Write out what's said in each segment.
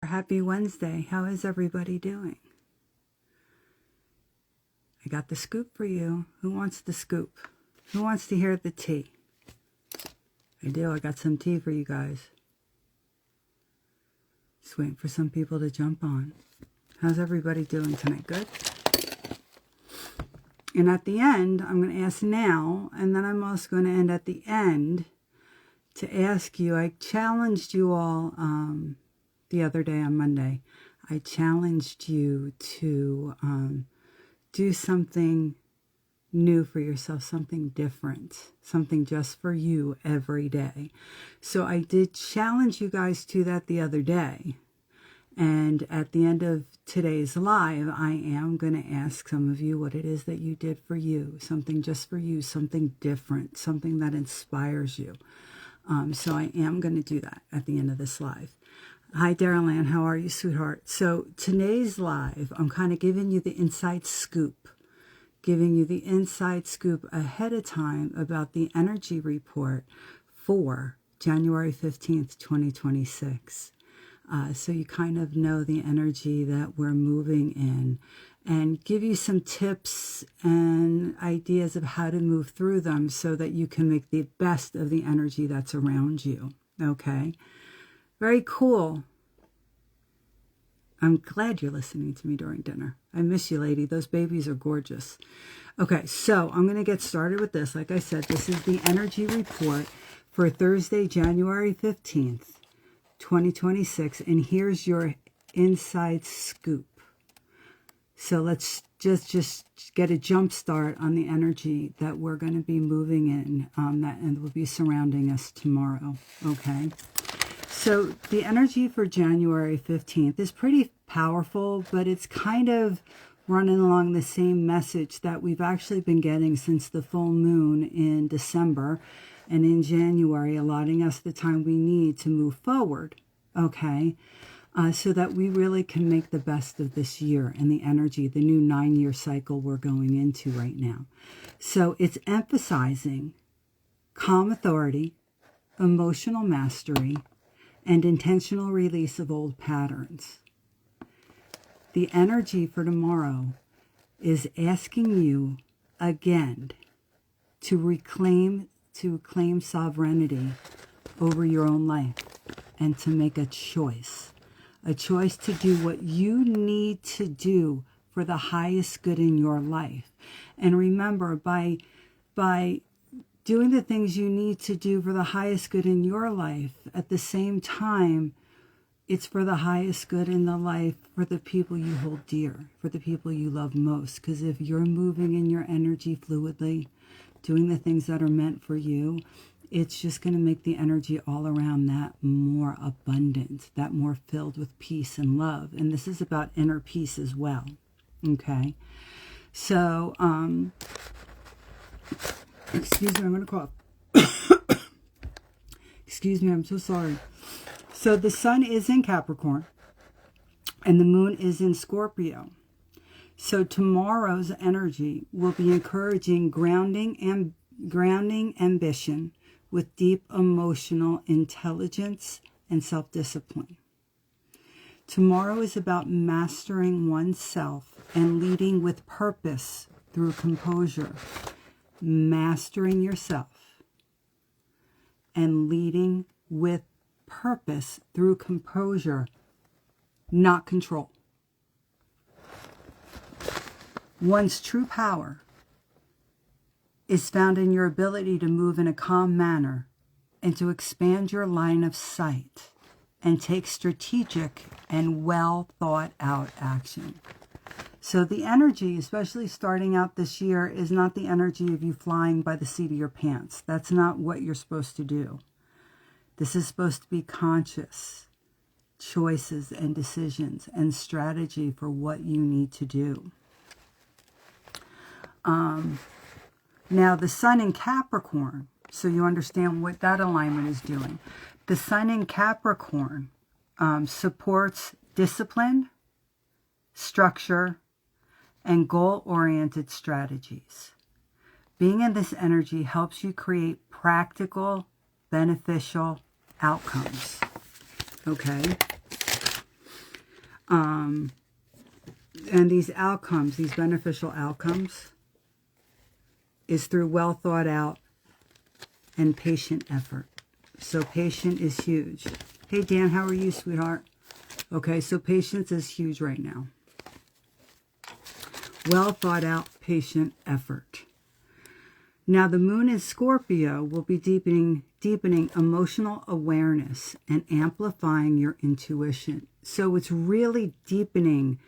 Happy Wednesday. How is everybody doing? I got the scoop for you. Who wants the scoop? Who wants to hear the tea? I do. I got some tea for you guys. Just waiting for some people to jump on. How's everybody doing tonight? Good? And at the end, I'm going to ask now, and then I'm also going to end at the end to ask you. I challenged you all the other day on Monday. I challenged you to do something new for yourself, something different, something just for you every day. So I did challenge you guys to that the other day. And at the end of today's live, I am going to ask some of you what it is that you did for you, something just for you, something different, something that inspires you. So I am going to do that at the end of this live. Hi, Daryl Ann. How are you, sweetheart? So today's live, I'm kind of giving you the inside scoop, ahead of time about the energy report for January 15th, 2026. So you kind of know the energy that we're moving in, and give you some tips and ideas of how to move through them so that you can make the best of the energy that's around you. Okay? Very cool. I'm glad you're listening to me during dinner. I miss you, lady. Those babies are gorgeous. Okay, so I'm going to get started with this. Like I said, this is the energy report for Thursday, January 15th. 2026, and here's your inside scoop. So let's just get a jump start on the energy that we're going to be moving in, and will be surrounding us tomorrow. Okay, so the energy for January 15th is pretty powerful, but it's kind of running along the same message that we've actually been getting since the full moon in December and in January, allotting us the time we need to move forward, okay, so that we really can make the best of this year and the energy, the new 9-year cycle we're going into right now. So it's emphasizing calm authority, emotional mastery, and intentional release of old patterns. The energy for tomorrow is asking you again to claim sovereignty over your own life and to make a choice to do what you need to do for the highest good in your life. And remember, by doing the things you need to do for the highest good in your life, at the same time, it's for the highest good in the life for the people you hold dear, for the people you love most. Because if you're moving in your energy fluidly, doing the things that are meant for you, it's just going to make the energy all around that more abundant, that more filled with peace and love. And this is about inner peace as well. Okay. So, excuse me, I'm going to cough. Excuse me, I'm so sorry. So the sun is in Capricorn and the moon is in Scorpio. So tomorrow's energy will be encouraging grounding ambition with deep emotional intelligence and self-discipline. Tomorrow is about mastering oneself and leading with purpose through composure. Mastering yourself and leading with purpose through composure, not control. One's true power is found in your ability to move in a calm manner and to expand your line of sight and take strategic and well thought out action. So the energy, especially starting out this year, is not the energy of you flying by the seat of your pants. That's not what you're supposed to do. This is supposed to be conscious choices and decisions and strategy for what you need to do. Now, the sun in Capricorn, so you understand what that alignment is doing. The sun in Capricorn supports discipline, structure, and goal-oriented strategies. Being in this energy helps you create practical, beneficial outcomes. Okay? And these outcomes, these beneficial outcomes, is through well thought out and patient effort. So patient is huge. Hey, Dan, how are you, sweetheart? Okay, so patience is huge right now. Well thought out, patient effort. Now, the moon in Scorpio will be deepening emotional awareness and amplifying your intuition. So it's really deepening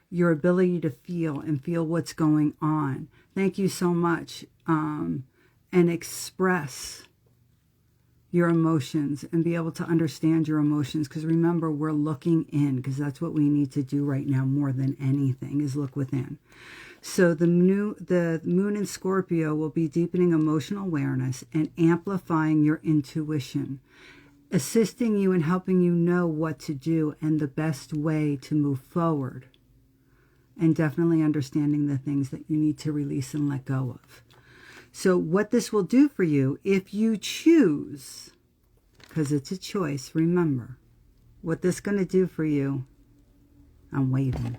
your ability to feel and feel what's going on. Thank you so much. And express your emotions and be able to understand your emotions. Because remember, we're looking in, because that's what we need to do right now more than anything, is look within. So the moon in Scorpio will be deepening emotional awareness and amplifying your intuition, assisting you and helping you know what to do and the best way to move forward, and definitely understanding the things that you need to release and let go of. So what this will do for you, if you choose, because it's a choice, remember, what this is going to do for you, I'm waiting.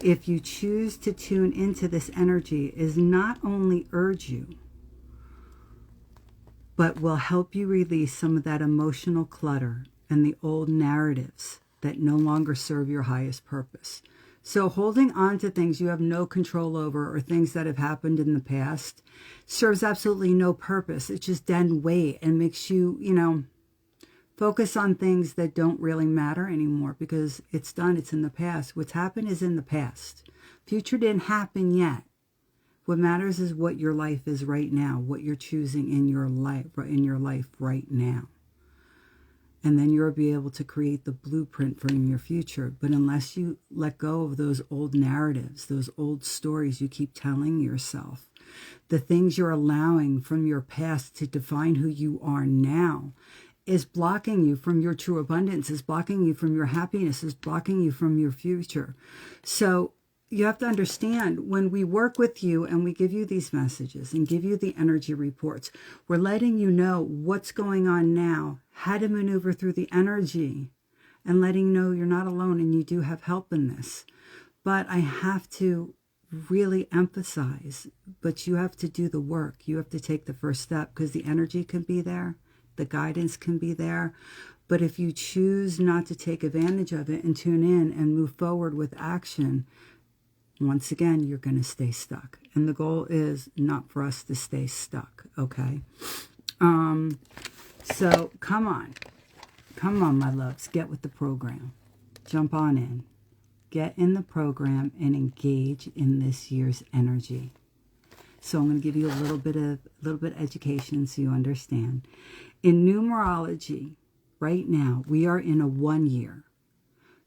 If you choose to tune into this energy, is not only urge you, but will help you release some of that emotional clutter and the old narratives that no longer serve your highest purpose. So holding on to things you have no control over, or things that have happened in the past, serves absolutely no purpose. It's just dead weight and makes you, focus on things that don't really matter anymore, because it's done. It's in the past. What's happened is in the past. Future didn't happen yet. What matters is what your life is right now, what you're choosing in your life right now. And then you'll be able to create the blueprint for your future. But unless you let go of those old narratives, those old stories you keep telling yourself, the things you're allowing from your past to define who you are now, is blocking you from your true abundance, is blocking you from your happiness, is blocking you from your future. So you have to understand, when we work with you and we give you these messages and give you the energy reports, we're letting you know what's going on now, how to maneuver through the energy, and letting you know you're not alone and you do have help in this. But I have to really emphasize, but you have to do the work. You have to take the first step, because the energy can be there, the guidance can be there. But if you choose not to take advantage of it and tune in and move forward with action, once again, you're going to stay stuck. And the goal is not for us to stay stuck, okay? So come on, my loves, get with the program. Jump on in. Get in the program and engage in this year's energy. So I'm going to give you a little bit of education so you understand. In numerology, right now, we are in a 1 year.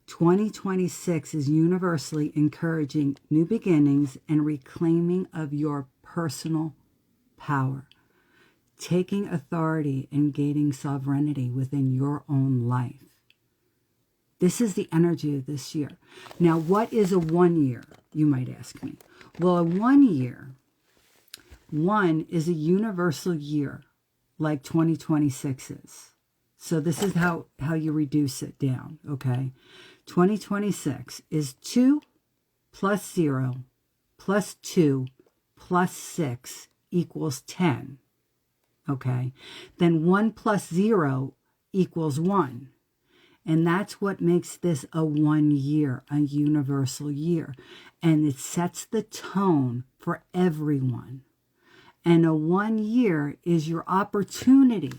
2026 is universally encouraging new beginnings and reclaiming of your personal power, taking authority and gaining sovereignty within your own life. This is the energy of this year. Now, what is a 1 year, you might ask me? Well, a 1 year, one is a universal year, like 2026 is. So this is how you reduce it down, okay? 2026 is 2 plus 0 plus 2 plus 6 equals 10, okay? Then 1 plus 0 equals 1. And that's what makes this a 1 year, a universal year. And it sets the tone for everyone. And a 1 year is your opportunity,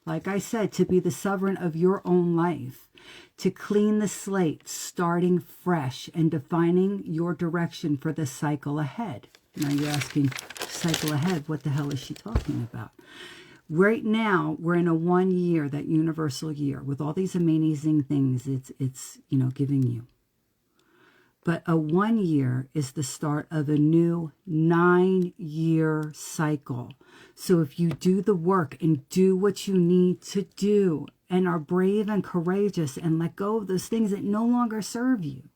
like I said, to be the sovereign of your own life, to clean the slate, starting fresh and defining your direction for the cycle ahead. Now you're asking, cycle ahead, what the hell is she talking about? Right now, we're in a 1 year, that universal year, with all these amazing things it's giving you. But a 1 year is the start of a new 9-year cycle. So if you do the work and do what you need to do and are brave and courageous and let go of those things that no longer serve you,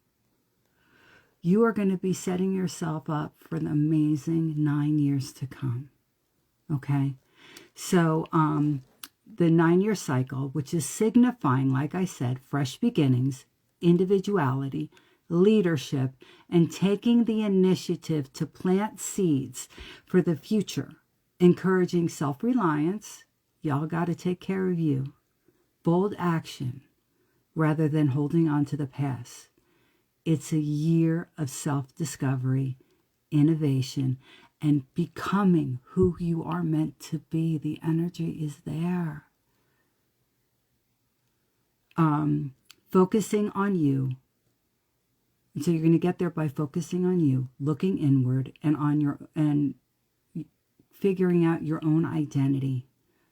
you are going to be setting yourself up for an amazing 9 years to come. Okay? So the 9-year cycle, which is signifying, like I said, fresh beginnings, individuality, leadership, and taking the initiative to plant seeds for the future, encouraging self-reliance. Y'all got to take care of you. Bold action rather than holding on to the past. It's a year of self-discovery, innovation, and becoming who you are meant to be. The energy is there. Focusing on you. And so you're going to get there by focusing on you, looking inward, and figuring out your own identity,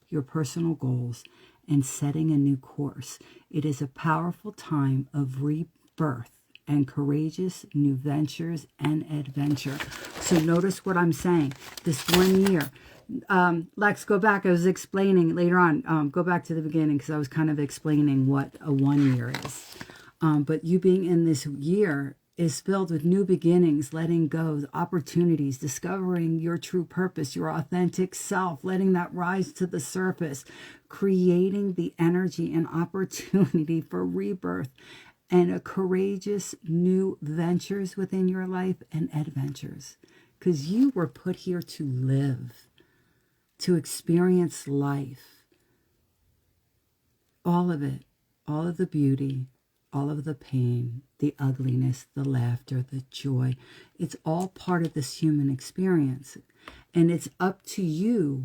your personal goals, and setting a new course. It is a powerful time of rebirth and courageous new ventures and adventure. So notice what I'm saying. This 1 year. Lex, go back. I was explaining later on. Go back to the beginning because I was kind of explaining what a 1 year is. But you being in this year is filled with new beginnings, letting go, opportunities, discovering your true purpose, your authentic self, letting that rise to the surface, creating the energy and opportunity for rebirth and a courageous new ventures within your life and adventures. Because you were put here to live, to experience life. All of it, all of the beauty, all of the pain, the ugliness, the laughter, the joy. It's all part of this human experience. And it's up to you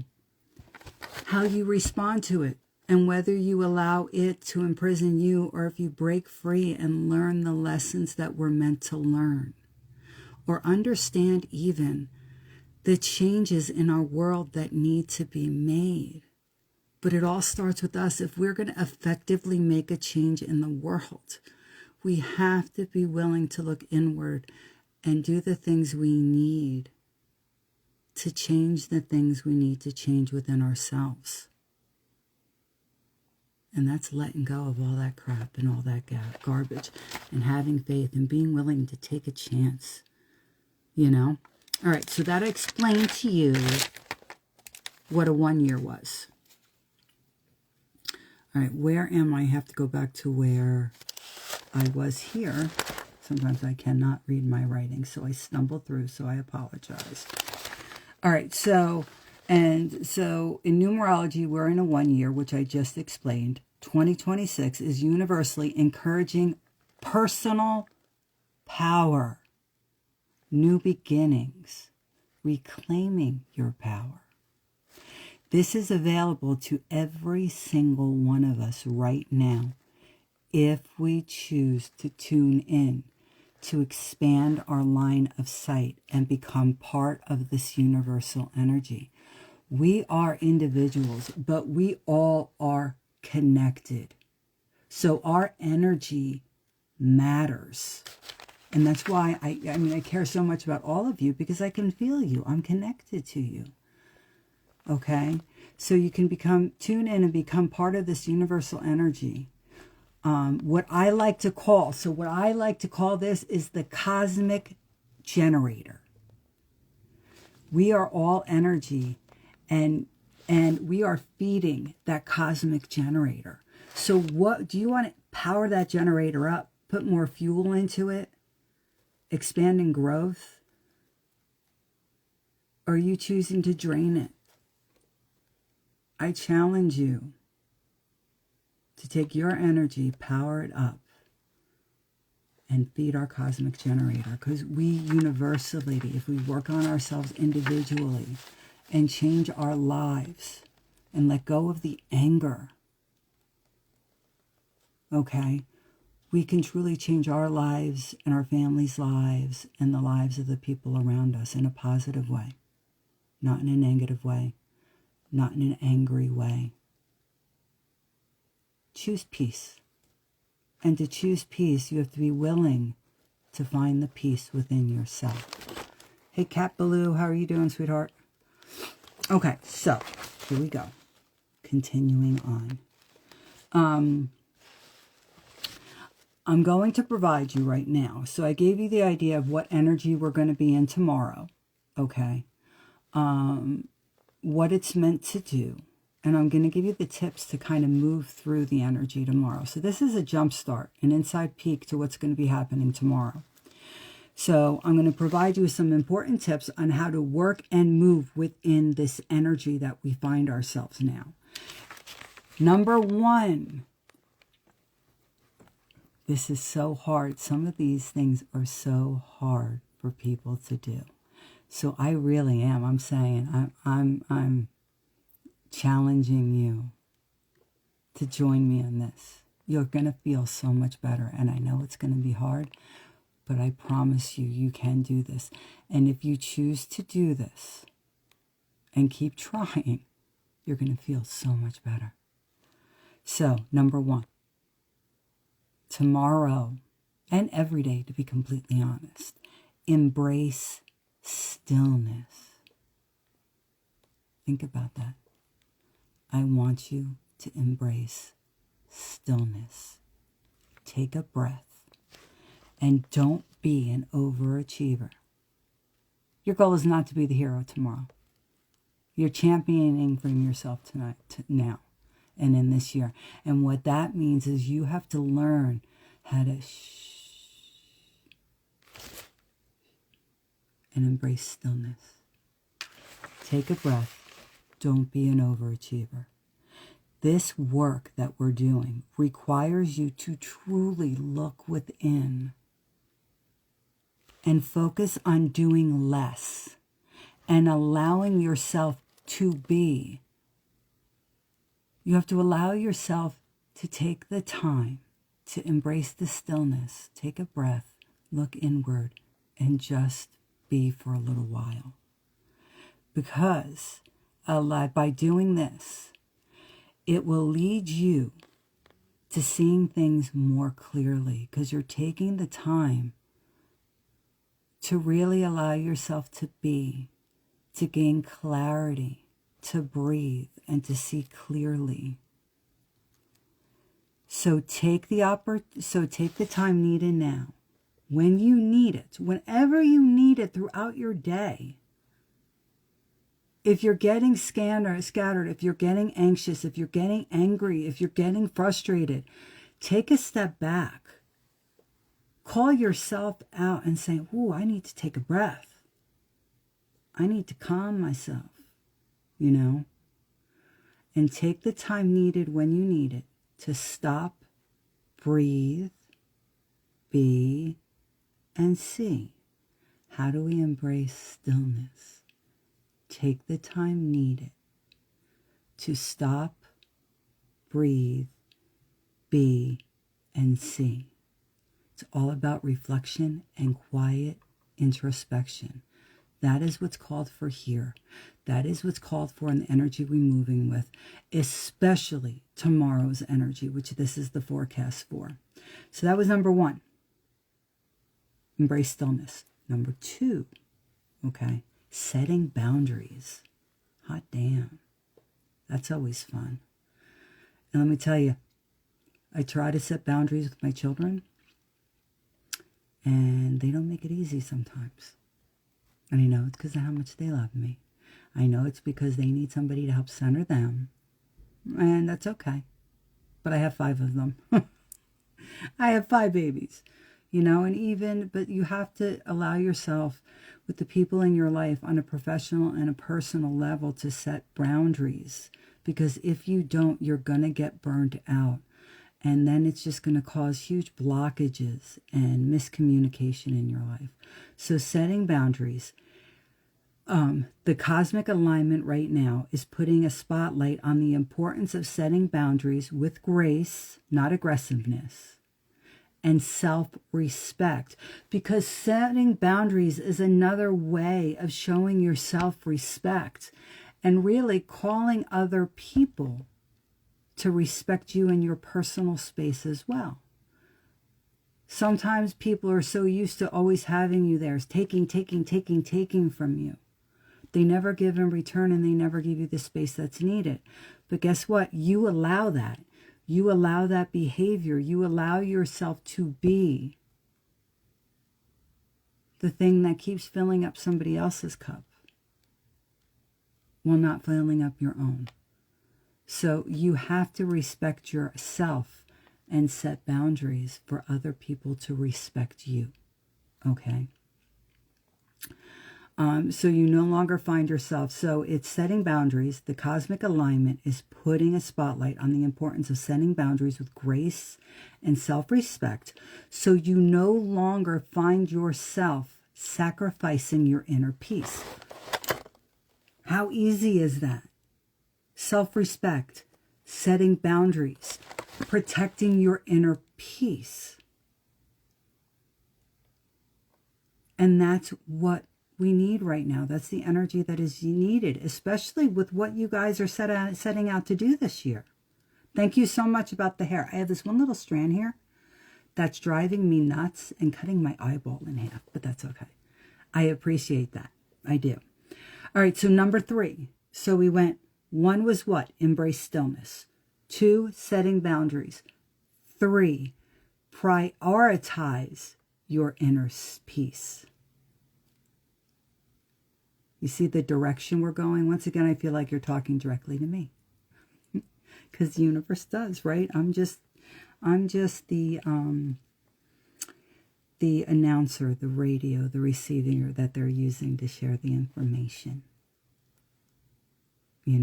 how you respond to it and whether you allow it to imprison you or if you break free and learn the lessons that we're meant to learn. Or understand even the changes in our world that need to be made. But it all starts with us. If we're going to effectively make a change in the world, we have to be willing to look inward and do the things we need to change the things we need to change within ourselves. And that's letting go of all that crap and all that garbage and having faith and being willing to take a chance, you know? All right, so that explained to you what a 1 year was. All right, where am I? I have to go back to where I was here. Sometimes I cannot read my writing, so I stumble through, so I apologize. All right, so in numerology, we're in a 1 year, which I just explained. 2026 is universally encouraging personal power, new beginnings, reclaiming your power. This is available to every single one of us right now if we choose to tune in, to expand our line of sight and become part of this universal energy. We are individuals, but we all are connected. So our energy matters. And that's why I care so much about all of you, because I can feel you. I'm connected to you. Okay, so you can tune in and become part of this universal energy. What I like to call this is the cosmic generator. We are all energy, and we are feeding that cosmic generator. So what do you want to power that generator up? Put more fuel into it? Expanding growth? Or are you choosing to drain it? I challenge you to take your energy, power it up, and feed our cosmic generator. Because we universally, if we work on ourselves individually and change our lives and let go of the anger, okay, we can truly change our lives and our families' lives and the lives of the people around us in a positive way, not in a negative way. Not in an angry way. Choose peace. And to choose peace, you have to be willing to find the peace within yourself. Hey, Cat Baloo, how are you doing, sweetheart? Okay, so here we go. Continuing on. I'm going to provide you right now. So I gave you the idea of what energy we're going to be in tomorrow. Okay. What it's meant to do And I'm going to give you the tips to kind of move through the energy tomorrow. So this is a jump start, an inside peek to what's going to be happening tomorrow. So I'm going to provide you with some important tips on how to work and move within this energy that we find ourselves now. Number one, this is so hard. Some of these things are so hard for people to do. So I really am. I'm saying I'm challenging you to join me in this. You're going to feel so much better. And I know it's going to be hard, but I promise you, you can do this. And if you choose to do this and keep trying, you're going to feel so much better. So, number one, tomorrow and every day, to be completely honest, embrace stillness. Think about that. I want you to embrace stillness. Take a breath and don't be an overachiever. Your goal is not to be the hero tomorrow. You're championing from yourself now and in this year. And what that means is you have to learn how to and embrace stillness. Take a breath. Don't be an overachiever. This work that we're doing requires you to truly look within and focus on doing less and allowing yourself to be. You have to allow yourself to take the time to embrace the stillness. Take a breath, look inward, and just be for a little while. Because by doing this, it will lead you to seeing things more clearly, because you're taking the time to really allow yourself to be, to gain clarity, to breathe, and to see clearly. So take the time needed now, when you need it, whenever you need it throughout your day. If you're getting scattered, if you're getting anxious, if you're getting angry, if you're getting frustrated, take a step back. Call yourself out and say, "Ooh, I need to take a breath. I need to calm myself," and take the time needed when you need it to stop, breathe, be, and see. How do we embrace stillness? Take the time needed to stop, breathe, be, and see. It's all about reflection and quiet introspection. That is what's called for here. That is what's called for in the energy we're moving with, especially tomorrow's energy, which this is the forecast for. So that was number one. Embrace stillness. Number two, setting boundaries. Hot damn. That's always fun. And let me tell you, I try to set boundaries with my children, and they don't make it easy sometimes. And I know it's because of how much they love me. I know it's because they need somebody to help center them. And that's okay. But I have 5 of them. I have 5 babies. But you have to allow yourself with the people in your life on a professional and a personal level to set boundaries. Because if you don't, you're going to get burned out. And then it's just going to cause huge blockages and miscommunication in your life. So setting boundaries. The cosmic alignment right now is putting a spotlight on the importance of setting boundaries with grace, not aggressiveness, and self-respect. Because setting boundaries is another way of showing your self-respect and really calling other people to respect you in your personal space as well. Sometimes people are so used to always having you there, taking from you. They never give in return, and they never give you the space that's needed. But guess what? You allow that. You allow that behavior. You allow yourself to be the thing that keeps filling up somebody else's cup while not filling up your own. So you have to respect yourself and set boundaries for other people to respect you. Okay? So you no longer find yourself. So it's setting boundaries. The cosmic alignment is putting a spotlight on the importance of setting boundaries with grace and self-respect. So you no longer find yourself sacrificing your inner peace. How easy is that? Self-respect, setting boundaries, protecting your inner peace. And that's what we need right now. That's the energy that is needed, especially with what you guys are setting out to do this year. Thank you so much about the hair. I have this one little strand here that's driving me nuts and cutting my eyeball in half, but that's okay. I appreciate that. I do. All right, so number 3. So we went, 1 was what? Embrace stillness. 2, setting boundaries. 3, prioritize your inner peace. You see the direction we're going? Once again, I feel like you're talking directly to me. Because the universe does, right? I'm just the announcer, the radio, the receiver that they're using to share the information. You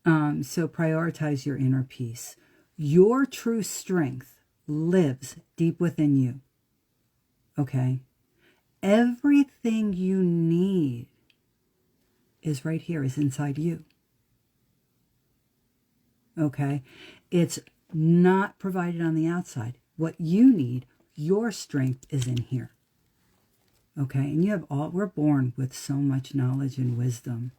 know? So prioritize your inner peace. Your true strength lives deep within you. Okay? Everything you need is right here, is inside you. Okay? It's not provided on the outside. What you need, your strength is in here. Okay? And you have we're born with so much knowledge and wisdom.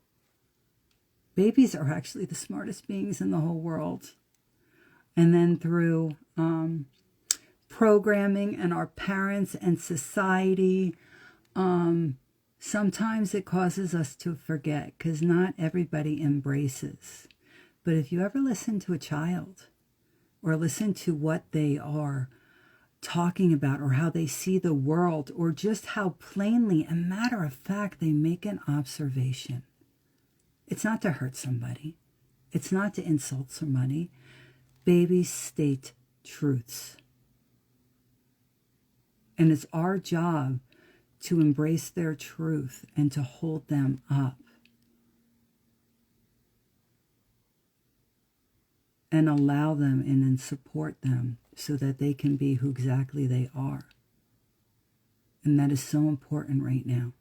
Babies are actually the smartest beings in the whole world. And then through programming and our parents and society, sometimes it causes us to forget, because not everybody embraces. But if you ever listen to a child or listen to what they are talking about or how they see the world, or just how plainly and matter of fact they make an observation, it's not to hurt somebody. It's not to insult somebody. Babies state truths. And it's our job to embrace their truth and to hold them up. And allow them and support them so that they can be who exactly they are. And that is so important right now.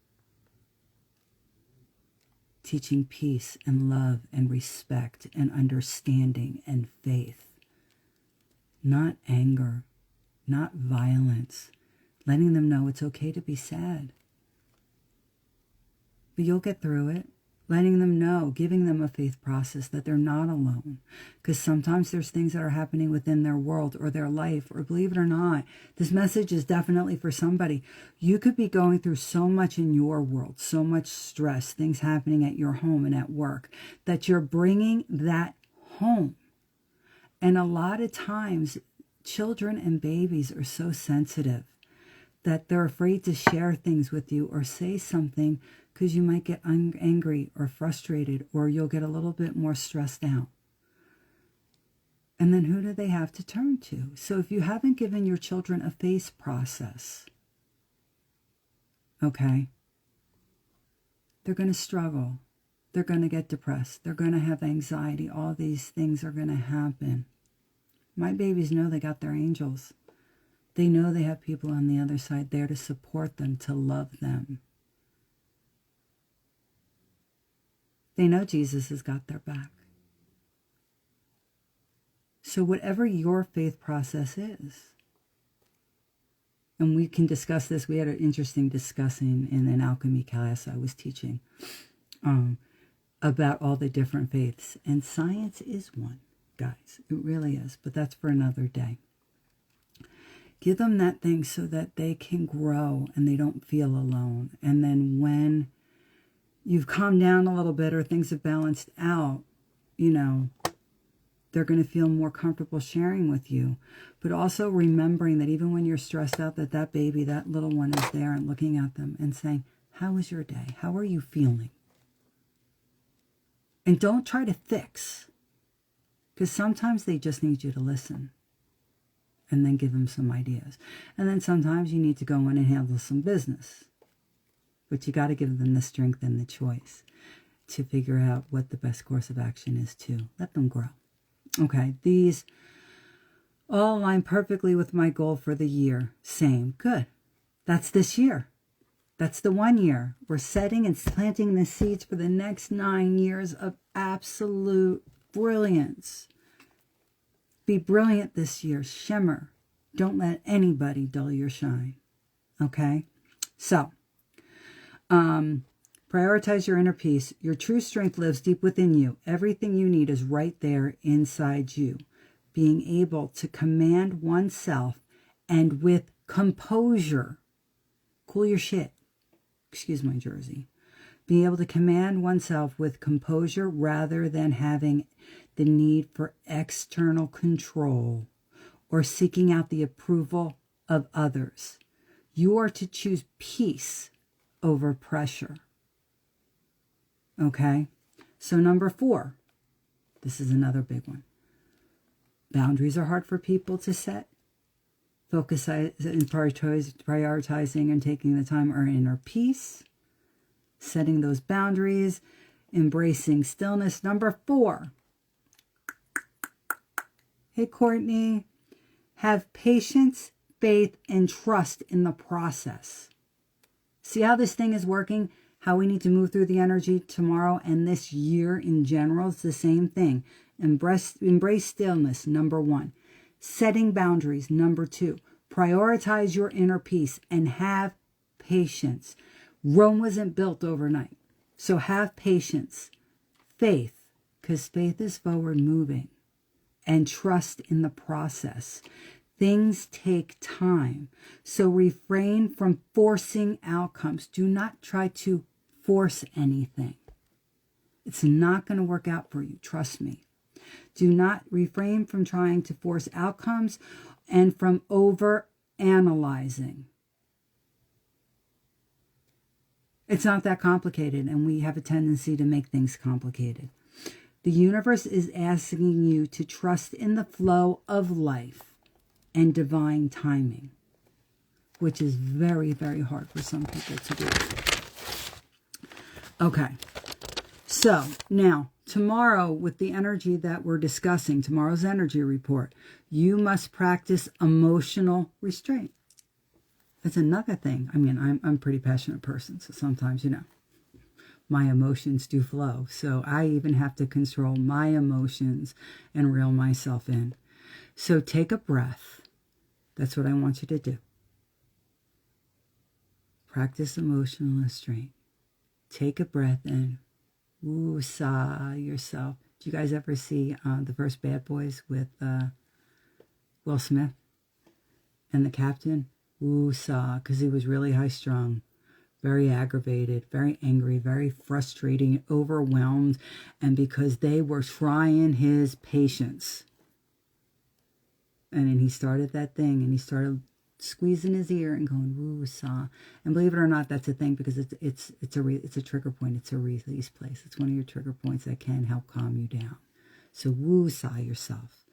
Teaching peace and love and respect and understanding and faith. Not anger, not violence. Letting them know it's okay to be sad. But you'll get through it. Letting them know, giving them a faith process that they're not alone. Because sometimes there's things that are happening within their world or their life, or believe it or not, this message is definitely for somebody. You could be going through so much in your world, so much stress, things happening at your home and at work, that you're bringing that home. And a lot of times, children and babies are so sensitive that they're afraid to share things with you or say something, because you might get angry or frustrated, or you'll get a little bit more stressed out. And then who do they have to turn to? So if you haven't given your children a faith process, okay, they're going to struggle. They're going to get depressed. They're going to have anxiety. All these things are going to happen. My babies know they got their angels. They know they have people on the other side there to support them, to love them. They know Jesus has got their back. So whatever your faith process is, and we can discuss this. We had an interesting discussing in an alchemy class I was teaching about all the different faiths. And science is one, guys. It really is. But that's for another day. Give them that thing so that they can grow and they don't feel alone. And then when you've calmed down a little bit or things have balanced out, you know, they're going to feel more comfortable sharing with you. But also remembering that even when you're stressed out, that baby, that little one is there and looking at them and saying, how was your day? How are you feeling? And don't try to fix. Because sometimes they just need you to listen and then give them some ideas. And then sometimes you need to go in and handle some business. But you got to give them the strength and the choice to figure out what the best course of action is to let them grow. Okay, these all align perfectly with my goal for the year. Same. Good. That's this year. That's the 1 year. We're setting and planting the seeds for the next 9 years of absolute brilliance. Be brilliant this year. Shimmer. Don't let anybody dull your shine. Okay? So, prioritize your inner peace. Your true strength lives deep within you. Everything you need is right there inside you. Being able to command oneself and with composure. Cool your shit. Excuse my Jersey. Being able to command oneself with composure rather than having the need for external control or seeking out the approval of others. You are to choose peace over pressure. Okay? So number 4. This is another big one. Boundaries are hard for people to set. Focus in prioritizing and taking the time our inner peace. Setting those boundaries. Embracing stillness. Number 4. Hey, Courtney. Have patience, faith, and trust in the process. See how this thing is working? How we need to move through the energy tomorrow and this year in general? It's the same thing. Embrace stillness, number 1. Setting boundaries, number 2. Prioritize your inner peace and have patience. Rome wasn't built overnight. So have patience. Faith, because faith is forward moving. And trust in the process. Things take time. So refrain from forcing outcomes. Do not try to force anything. It's not going to work out for you. Trust me. Do not refrain from trying to force outcomes and from over-analyzing. It's not that complicated, and we have a tendency to make things complicated. The universe is asking you to trust in the flow of life and divine timing, which is very, very hard for some people to do. Okay, so now tomorrow, with the energy that we're discussing, tomorrow's energy report, you must practice emotional restraint. That's another thing. I mean, I'm a pretty passionate person, so sometimes, my emotions do flow. So I even have to control my emotions and reel myself in. So take a breath. That's what I want you to do. Practice emotional restraint. Take a breath in. Woo-saw yourself. Did you guys ever see the first Bad Boys with Will Smith and the captain? Woo-saw, because he was really high-strung, very aggravated, very angry, very frustrating, overwhelmed, and because they were trying his patience. And then he started that thing, and he started squeezing his ear and going woo-saw. And believe it or not, that's a thing, because it's a trigger point. It's a release place. It's one of your trigger points that can help calm you down. So woo-saw yourself.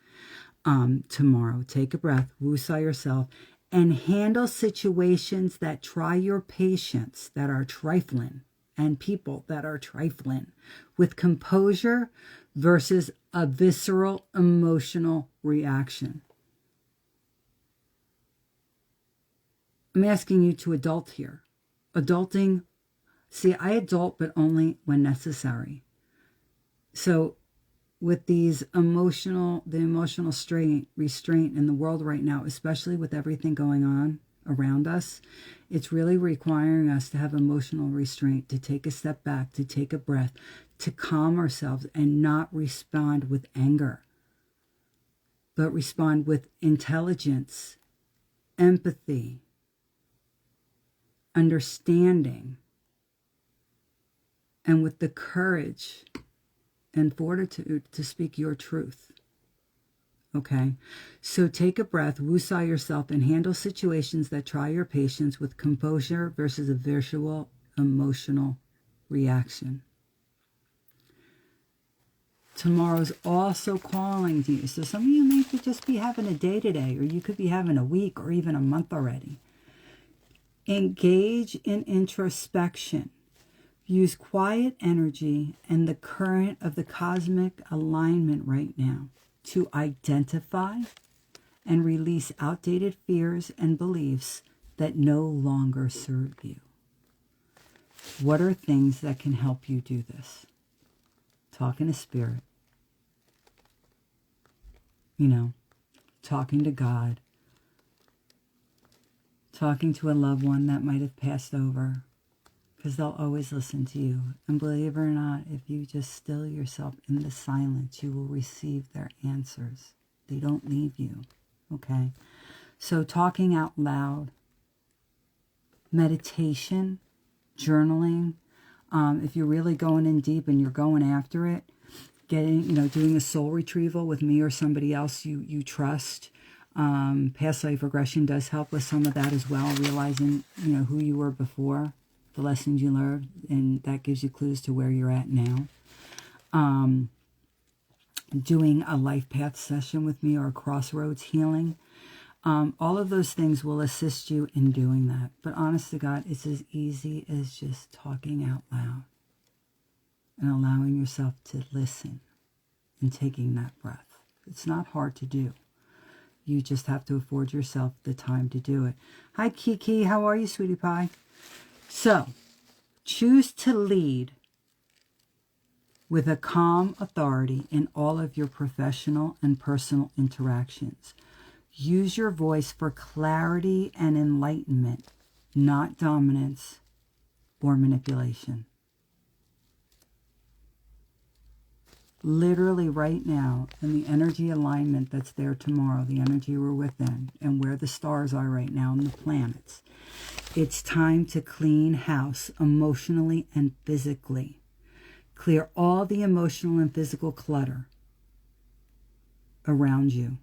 Tomorrow, take a breath, woo-saw yourself, and handle situations that try your patience, that are trifling, and people that are trifling, with composure versus a visceral emotional reaction. I'm asking you to adult here. Adulting, see, I adult, but only when necessary. So with the emotional restraint in the world right now, especially with everything going on around us, it's really requiring us to have emotional restraint, to take a step back, to take a breath, to calm ourselves and not respond with anger, but respond with intelligence, empathy, understanding, and with the courage and fortitude to speak your truth. Okay? So take a breath, woo-saw yourself, and handle situations that try your patience with composure versus a visual emotional reaction. Tomorrow's also calling to you. So some of you may just be having a day today, or you could be having a week or even a month already. Engage in introspection. Use quiet energy and the current of the cosmic alignment right now to identify and release outdated fears and beliefs that no longer serve you. What are things that can help you do this? Talking to spirit. You know, talking to God. Talking to a loved one that might have passed over. Because they'll always listen to you. And believe it or not, if you just still yourself in the silence, you will receive their answers. They don't leave you. Okay? So talking out loud. Meditation. Journaling. If you're really going in deep and you're going after it, doing a soul retrieval with me or somebody else you trust. Past life regression does help with some of that as well. Realizing, who you were before, the lessons you learned, and that gives you clues to where you're at now. Doing a life path session with me or a crossroads healing. All of those things will assist you in doing that. But honest to God, it's as easy as just talking out loud and allowing yourself to listen and taking that breath. It's not hard to do. You just have to afford yourself the time to do it. Hi, Kiki. How are you, sweetie pie? So, choose to lead with a calm authority in all of your professional and personal interactions. Use your voice for clarity and enlightenment, not dominance or manipulation. Literally right now, in the energy alignment that's there tomorrow, the energy we're within, and where the stars are right now and the planets, it's time to clean house emotionally and physically. Clear all the emotional and physical clutter around you.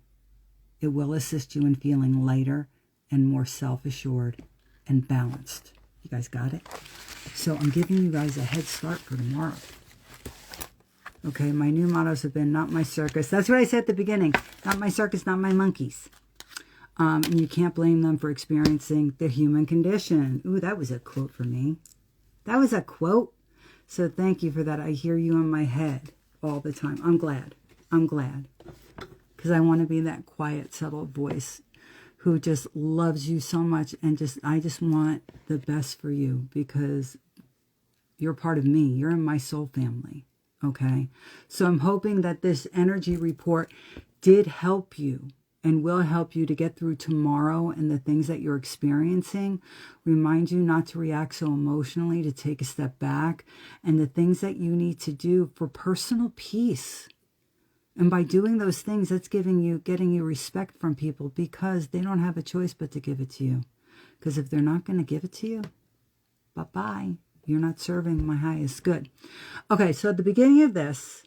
It will assist you in feeling lighter and more self-assured and balanced. You guys got it? So I'm giving you guys a head start for tomorrow. Okay, my new mottos have been, not my circus. That's what I said at the beginning. Not my circus, not my monkeys. And you can't blame them for experiencing the human condition. Ooh, that was a quote for me. That was a quote. So thank you for that. I hear you in my head all the time. I'm glad. I'm glad. Because I want to be that quiet, subtle voice who just loves you so much. And I just want the best for you because you're part of me. You're in my soul family. Okay? So I'm hoping that this energy report did help you and will help you to get through tomorrow and the things that you're experiencing. Remind you not to react so emotionally, to take a step back, and the things that you need to do for personal peace. And by doing those things, that's getting you respect from people because they don't have a choice but to give it to you. Because if they're not going to give it to you, bye-bye. You're not serving my highest good. Okay, so at the beginning of this,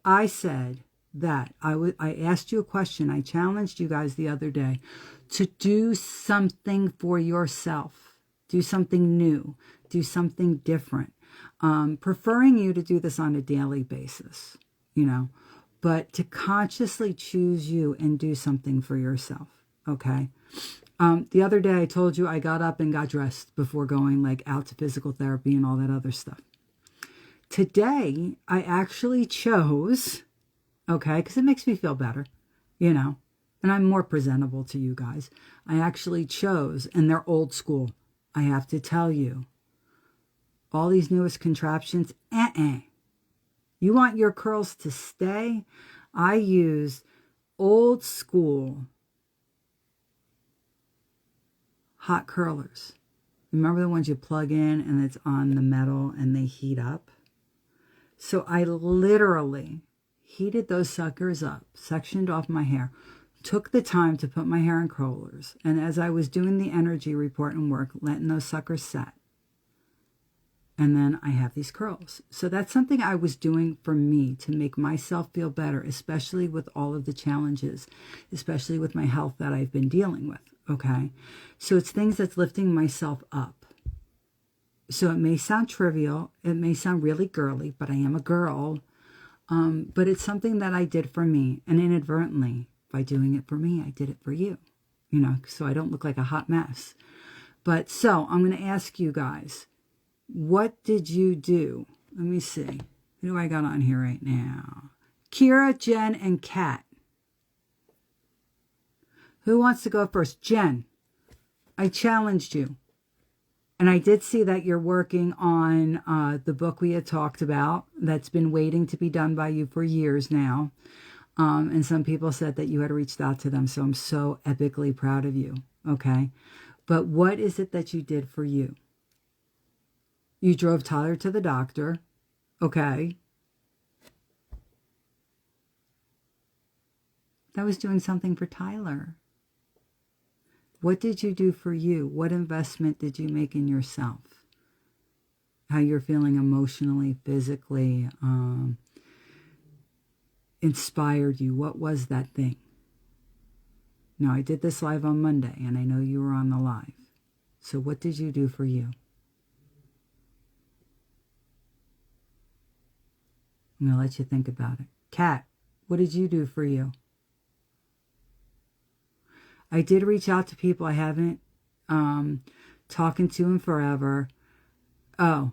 I said that I asked you a question. I challenged you guys the other day to do something for yourself. Do something new. Do something different. Preferring you to do this on a daily basis, but to consciously choose you and do something for yourself, okay? The other day I told you I got up and got dressed before going out to physical therapy and all that other stuff. Today I actually chose, okay, because it makes me feel better, and I'm more presentable to you guys. I actually chose, and they're old school. I have to tell you, all these newest contraptions, You want your curls to stay? I use old school hot curlers. Remember the ones you plug in and it's on the metal and they heat up? So I literally heated those suckers up, sectioned off my hair, took the time to put my hair in curlers. And as I was doing the energy report and work, letting those suckers set. And then I have these curls. So that's something I was doing for me to make myself feel better, especially with all of the challenges, especially with my health that I've been dealing with, okay? So it's things that's lifting myself up. So it may sound trivial. It may sound really girly, but I am a girl. But it's something that I did for me, and inadvertently, by doing it for me, I did it for you, so I don't look like a hot mess. But so I'm going to ask you guys, what did you do? Let me see. Who do I got on here right now? Kira, Jen, and Kat. Who wants to go first? Jen, I challenged you. And I did see that you're working on the book we had talked about that's been waiting to be done by you for years now. And some people said that you had reached out to them. So I'm so epically proud of you. Okay. But what is it that you did for you? You drove Tyler to the doctor. Okay. That was doing something for Tyler. What did you do for you? What investment did you make in yourself? How you're feeling emotionally, physically, inspired you. What was that thing? Now, I did this live on Monday, and I know you were on the live. So what did you do for you? I'm going to let you think about it. Kat, what did you do for you? I did reach out to people I haven't talking to in forever. Oh,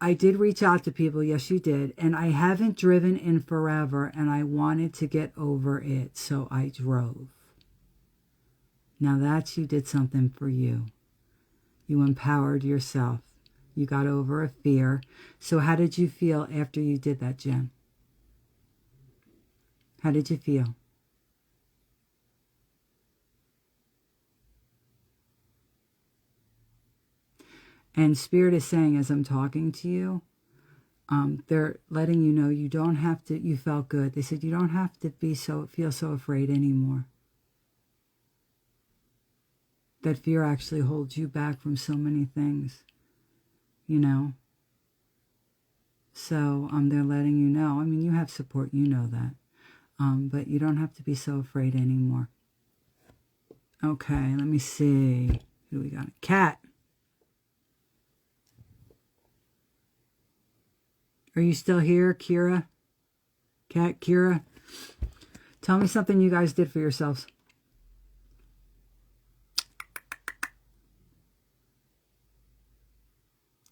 I did reach out to people. Yes, you did. And I haven't driven in forever, and I wanted to get over it, so I drove. Now that's you did something for you. You empowered yourself. You got over a fear. So how did you feel after you did that, Jen? How did you feel? And Spirit is saying, as I'm talking to you, they're letting you know you don't have to, you felt good. They said you don't have to feel so afraid anymore. That fear actually holds you back from so many things, So they're letting you know. I mean, you have support, you know that. But you don't have to be so afraid anymore. Okay, let me see. Who do we got? Kat. Are you still here, Kira? Kat, Kira? Tell me something you guys did for yourselves.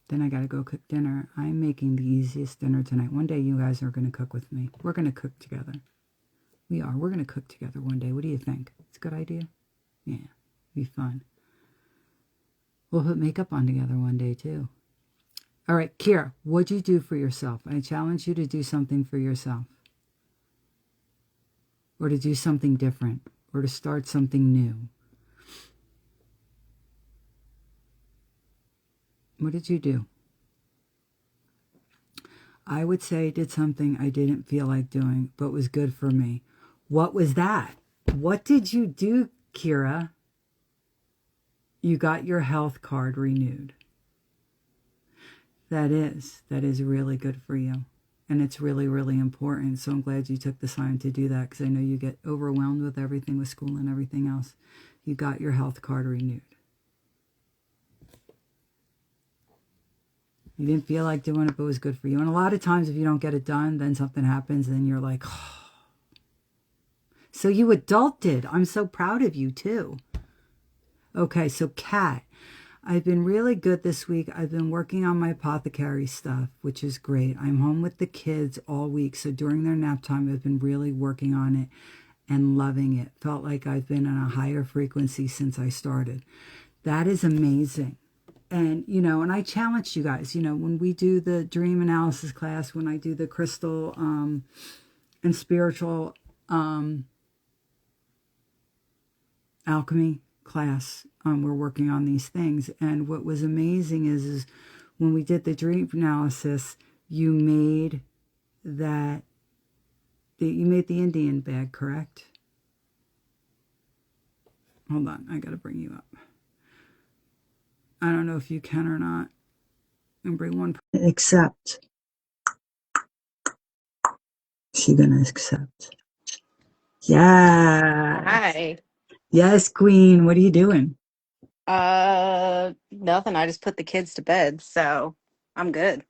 Then I got to go cook dinner. I'm making the easiest dinner tonight. One day you guys are going to cook with me. We're going to cook together. We are. We're going to cook together one day. What do you think? It's a good idea? Yeah, be fun. We'll put makeup on together one day too. All right, Kira, what'd you do for yourself? I challenge you to do something for yourself. Or to do something different. Or to start something new. What did you do? I would say I did something I didn't feel like doing, but was good for me. What was that? What did you do, Kira? You got your health card renewed. That is really good for you. And it's really, really important. So I'm glad you took the time to do that, because I know you get overwhelmed with everything, with school and everything else. You got your health card renewed. You didn't feel like doing it, but it was good for you. And a lot of times if you don't get it done, then something happens and you're like, oh. So you adulted. I'm so proud of you too. Okay, so Kat, I've been really good this week. I've been working on my apothecary stuff, which is great. I'm home with the kids all week. So during their nap time, I've been really working on it and loving it. Felt like I've been on a higher frequency since I started. That is amazing. And, and I challenged you guys, when we do the dream analysis class, when I do the crystal and spiritual alchemy class, we're working on these things. And what was amazing is when we did the dream analysis, you made the Indian bag, correct? Hold on, I got to bring you up. I don't know if you can or not. And bring one. Accept. She gonna accept. Yeah. Hi. Yes, Queen. What are you doing? Nothing. I just put the kids to bed, so I'm good.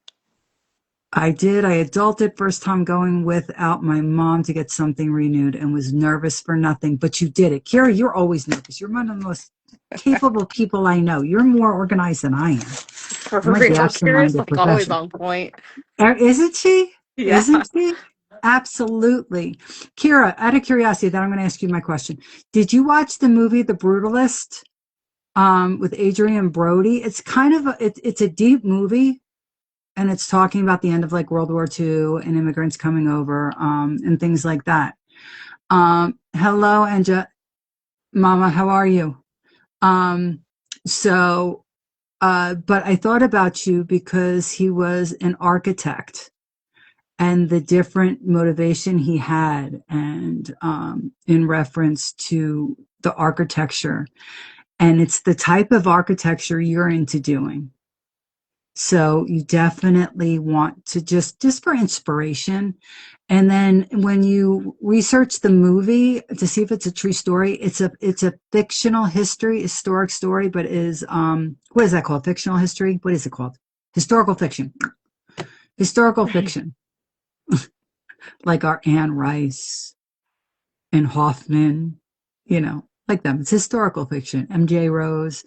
I did. I adulted first time going without my mom to get something renewed and was nervous for nothing, but you did it. Kira, you're always nervous. You're one of the most capable people I know. You're more organized than I am. For I'm like the real. Kira's absent-minded like always professional. on point. Isn't she? Yeah. Isn't she? Absolutely. Kira, out of curiosity, then I'm going to ask you my question. Did you watch the movie The Brutalist with Adrian Brody? It's kind of it's a deep movie, and it's talking about the end of like World War II and immigrants coming over and things like that. Hello, Anja, Mama, how are you? Um, so, but I thought about you because he was an architect and the different motivation he had, and in reference to the architecture, and it's the type of architecture you're into doing. So you definitely want to just for inspiration. And then when you research the movie to see if it's a true story, it's a fictional historic story, but is what is that called? Fictional history? What is it called? Historical fiction. Historical fiction. Like our Anne Rice and Hoffman, like them. It's historical fiction. MJ Rose.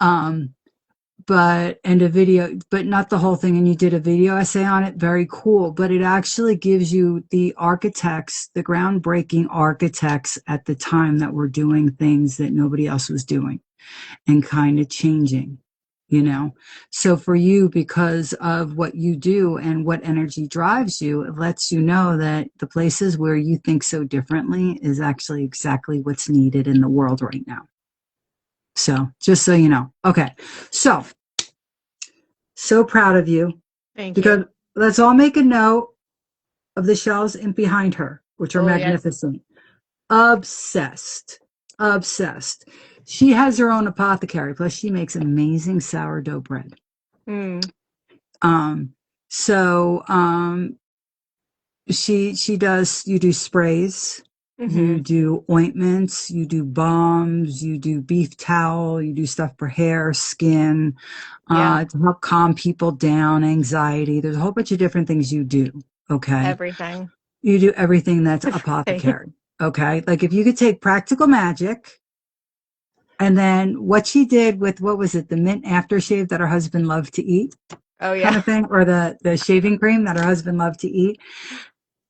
Um, and a video, but not the whole thing. And you did a video essay on it. Very cool. But it actually gives you the architects, the groundbreaking architects at the time that were doing things that nobody else was doing and kind of changing, So for you, because of what you do and what energy drives you, it lets you know that the places where you think so differently is actually exactly what's needed in the world right now. So just so you know. Okay. So proud of you, Thank because you. let's all make a note of the shelves in behind her, which are Oh, yes. magnificent. Obsessed. Obsessed. She has her own apothecary, plus she makes amazing sourdough bread. Mm. Um, so she does, you do sprays, you Mm-hmm. do ointments, you do balms, you do beef towel, you do stuff for hair, skin, Yeah. to help calm people down, anxiety. There's a whole bunch of different things you do. Okay. Everything. You do everything that's Everything. apothecary. Okay. Like if you could take practical magic and then what she did with, what was it, the mint aftershave that her husband loved to eat Oh, kind yeah. of thing, or the shaving cream that her husband loved to eat.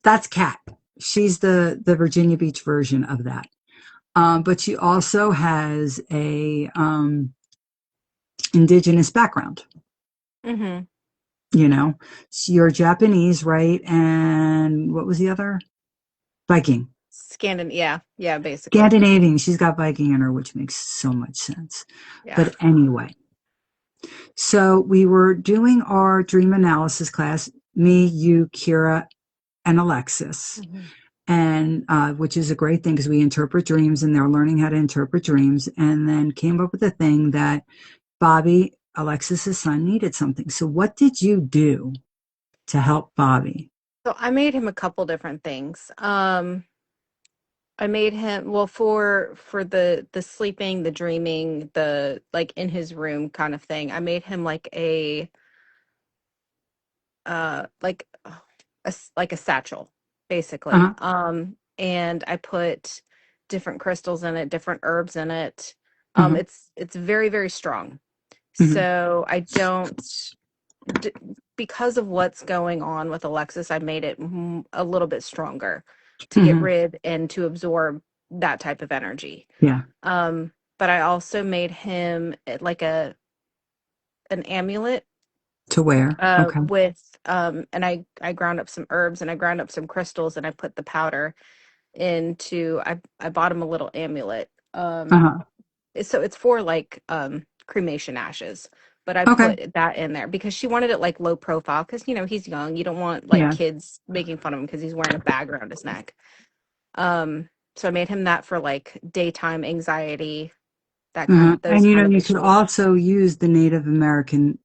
That's Kat. She's the Virginia Beach version of that. But she also has a indigenous background. Mm-hmm. You know, so you're Japanese, right? And what was the other? Viking. Yeah. Yeah, basically. Scandinavian. She's got Viking in her, which makes so much sense. Yeah. But anyway, so we were doing our dream analysis class, me, you, Kira, and Alexis. Mm-hmm. And which is a great thing because we interpret dreams and they're learning how to interpret dreams, and then came up with a thing that Bobby, Alexis's son, needed something. So what did you do to help Bobby? So I made him a couple different things. I made him, well, for the sleeping, the dreaming, the like in his room kind of thing. I made him like like a satchel, basically. Uh-huh. And I put different crystals in it, different herbs in it. Uh-huh. It's very, very strong. Mm-hmm. So I don't d- because of what's going on with Alexis, I made it a little bit stronger to get Mm-hmm. rid and to absorb that type of energy. Yeah. But I also made him like an amulet To wear. Okay. with and I ground up some herbs and I ground up some crystals and I put the powder into I bought him a little amulet. Uh-huh. So it's for like cremation ashes, but I Okay. put that in there because she wanted it like low profile because he's young. You don't want like Yeah. kids making fun of him because he's wearing a bag around his neck. So I made him that for like daytime anxiety, that kind Uh-huh. of those And kind of you could issues. also use the Native American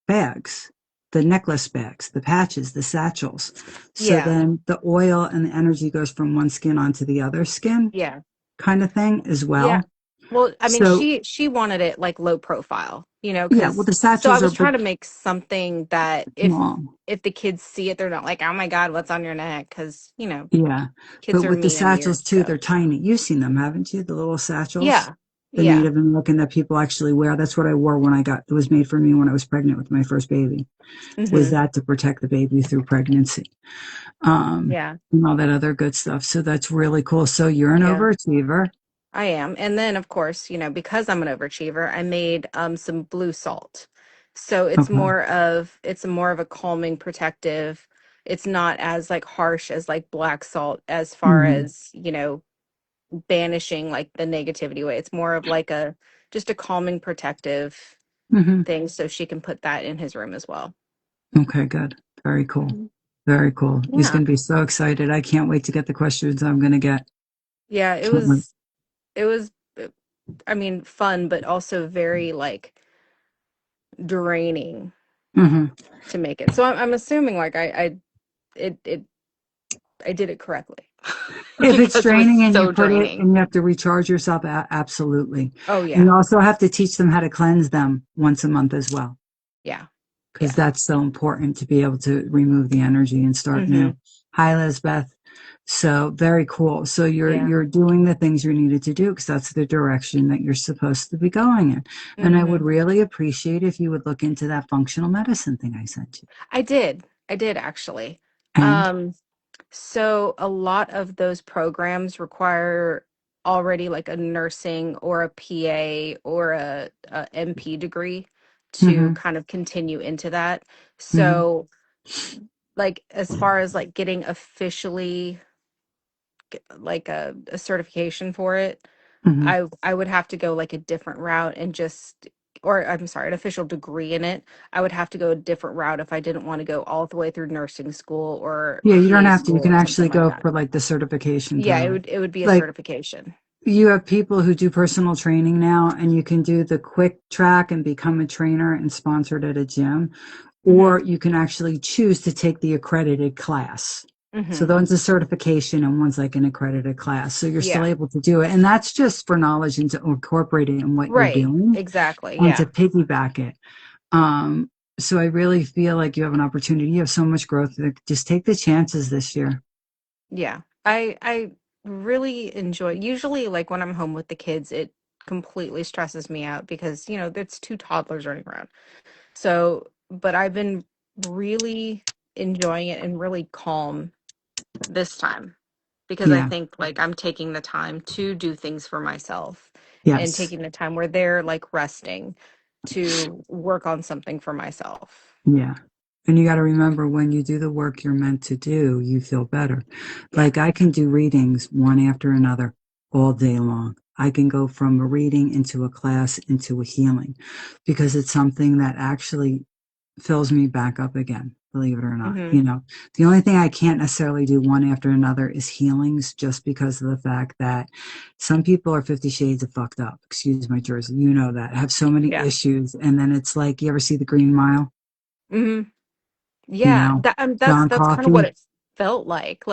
bags, the necklace bags, the patches, the satchels. So Yeah, then the oil and the energy goes from one skin onto the other skin yeah, kind of thing as yeah. well. Well, I mean, So she wanted it like low profile, yeah, well, because the so I satchels are was big, trying to make something that small. if the kids see it, they're not like, oh my God, what's on your neck? Because Yeah. kids But are with the mean and satchels weird. too, So they're tiny. You've seen them, haven't you? The little satchels, yeah, the yeah, Native American that people actually wear. That's what I wore when it was made for me when I was pregnant with my first baby, was hmm, that to protect the baby through pregnancy. yeah, And all that other good stuff. So that's really cool. So you're an yeah. overachiever. I am. And then of course, because I'm an overachiever, I made some blue salt. So Okay. it's more of a calming protective. It's not as like harsh as like black salt as far Hmm. as, banishing like the negativity way. It's more of like a just a calming protective Hmm. thing so she can put that in his room as well. Okay, good. Very cool. Mhm. Very cool. He's Yeah. going to be so excited. I can't wait to get the questions I'm going to get. Yeah, Can't wait. it was I mean fun but also very like draining Hmm. to make it. So I'm assuming like it it I did it correctly If it's because it was draining and you so put it draining. and you have to recharge yourself, absolutely. Oh And you yeah. also have to teach them how to cleanse them once a month as well, Yeah. because Yeah. that's so important to be able to remove the energy and start new. Mhm. Hi, Lisbeth. So very cool. So Yeah. you're doing the things you needed to do because that's the direction that you're supposed to be going in. And I would Mhm. really appreciate if you would look into that functional medicine thing I sent you. I did. I did actually. And Um So a lot of those programs require already like a nursing or a PA or a MP degree to mm-hmm, kind of continue into that. mm-hmm, So like as far as like getting officially like a certification for it, mm-hmm. I would have to go like a different route and just or I'm sorry, an official degree in it. I would have to go a different route if I didn't want to go all the way through nursing school or Yeah, you don't PA have to. You school can or actually something like go that. for like the certification Yeah, through it. it would be a Like certification. you have people who do personal training now, and you can do the quick track and become a trainer and sponsored at a gym, Mhm. or you can actually choose to take the accredited class. So Mhm. one's a certification and one's like an accredited class. So you're still Yeah. able to do it. And that's just for knowledge and to incorporate it in what you're Right. doing Exactly. and to Yeah. piggyback it. Um, so I really feel like you have an opportunity. You have so much growth. Just take the chances this year. Yeah. I really enjoy usually like when I'm home with the kids, it completely stresses me out because, there's two toddlers running around. So, but I've been really enjoying it and really calm this time because I Yeah. think like I'm taking the time to do things for myself and Yes. taking the time where they're like resting to work on something for myself. Yeah. And you got to remember when you do the work you're meant to do, you feel better. Yeah. Like I can do readings one after another all day long. I can go from a reading into a class into a healing because it's something that actually fills me back up again, believe it or not. Mhm. The only thing I can't necessarily do one after another is healings just because of the fact that some people are 50 shades of fucked up. Excuse my Jersey. You know that. Have so many Yeah. issues. And then it's like, you ever see the Green Mile? Mhm. You Yeah, know, John that's kind of what Coffey. it felt like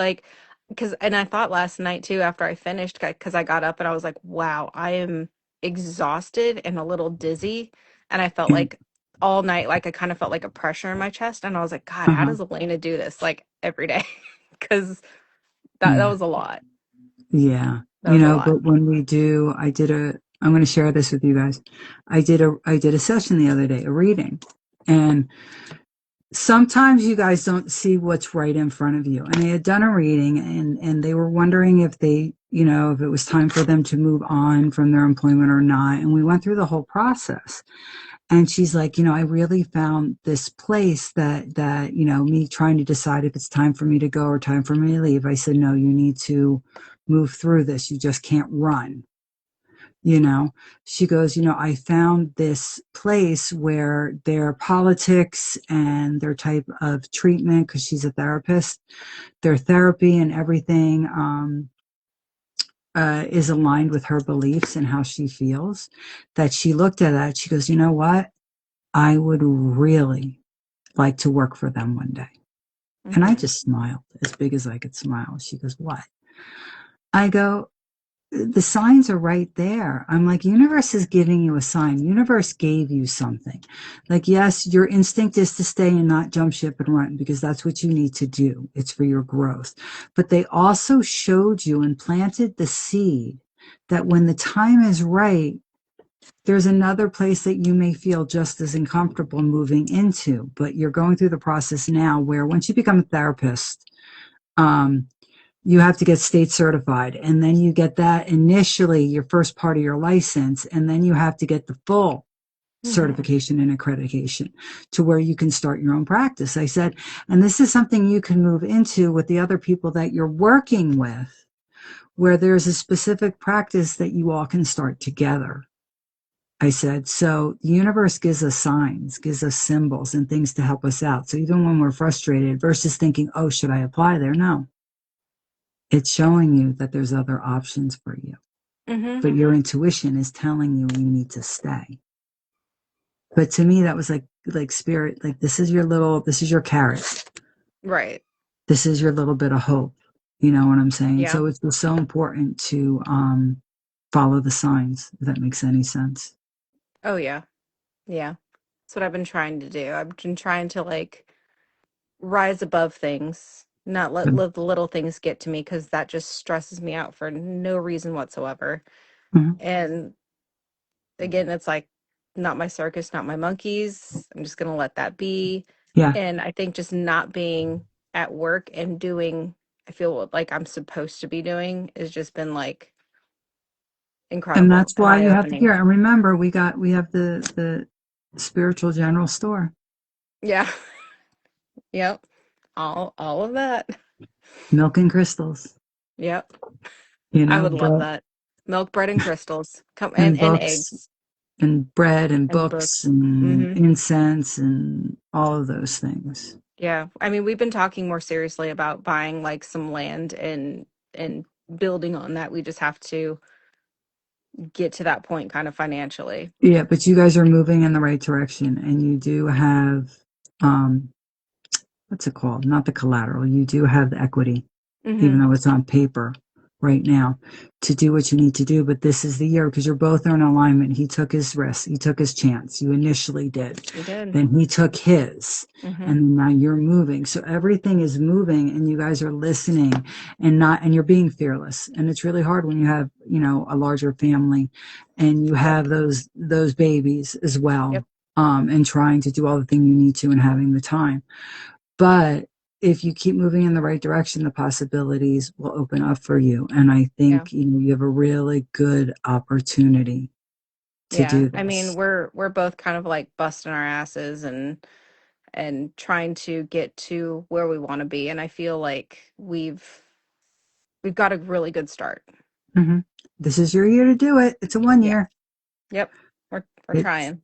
because and I thought last night too after I finished because I got up and I was like, wow, I am exhausted and a little dizzy, and I felt Yeah. like all night like I kind of felt like a pressure in my chest, and I was like, God, how Uh-huh. does Elena do this like every day? Because that Yeah. was a lot. Yeah. That was a lot. But when we do, I'm going to share this with you guys. I did a session the other day, a reading. And sometimes you guys don't see what's right in front of you. And they had done a reading and they were wondering if if it was time for them to move on from their employment or not. And we went through the whole process. And she's like, I really found this place that, me trying to decide if it's time for me to go or time for me to leave. I said, no, you need to move through this. You just can't run. you know she goes, I found this place where their politics and their type of treatment, because she's a therapist, their therapy and everything is aligned with her beliefs and how she feels. That she looked at that, she goes, you know what, I would really like to work for them one day. And I Hmm. just smiled as big as I could smile. She goes, what? I go, the signs are right there. I'm like, universe is giving you a sign. Universe gave you something. Like, yes, your instinct is to stay and not jump ship and run because that's what you need to do. It's for your growth. But they also showed you and planted the seed that when the time is right, there's another place that you may feel just as uncomfortable moving into. But you're going through the process now where once you become a therapist, um, you have to get state certified, and then you get that initially your first part of your license, and then you have to get the full Hmm. certification and accreditation to where you can start your own practice. I said, and this is something you can move into with the other people that you're working with, where there's a specific practice that you all can start together. I said, so the universe gives us signs, gives us symbols and things to help us out. So even when we're frustrated versus thinking, oh, should I apply there? No, it's showing you that there's other options for you. Hmm. But your intuition is telling you you need to stay. But to me, that was like spirit, like this is your carrot. Right. This is your little bit of hope. You know what I'm saying? Yeah. So it's just so important to follow the signs, if that makes any sense. Oh yeah. Yeah. That's what I've been trying to do. I've been trying to like rise above things, not let the little things get to me because that just stresses me out for no reason whatsoever. Mhm. And again, it's like not my circus, not my monkeys. I'm just gonna let that be. Yeah. And I think just not being at work and doing, I feel like I'm supposed to be doing, has just been like And incredible that's and why eye you have to opening. hear. And remember, we have the spiritual general store, Yeah. Yep. All of that. milk and crystals, Yep. you I know, would love bread that. Milk, bread, and crystals. Come and and books eggs and bread and and books books. and Hmm. incense and all of those things. Yeah. I mean, we've been talking more seriously about buying like some land and building on that. We just have to get to that point kind of financially. Yeah, but you guys are moving in the right direction and you do have um what's it called? Not the collateral. You do have the equity, even Hmm. though it's on paper right now, to do what you need to do. But this is the year because you're both in alignment. He took his risk. He took his chance. You initially did. We did. Then he took his. Hmm. And now you're moving. So everything is moving and you guys are listening and you're being fearless. And it's really hard when you have, a larger family and you Yep. have those babies as well. Yep. And trying to do all the things you need to and having the time. But if you keep moving in the right direction, the possibilities will open up for you. And I Yeah. think, you have a really good opportunity to Yeah. do I mean, this. we're both kind of like busting our asses and trying to get to where we want to be. And I feel like we've got a really good start. Hmm. This is your year to do it. It's a one Yeah. year. Yep. We're It's trying.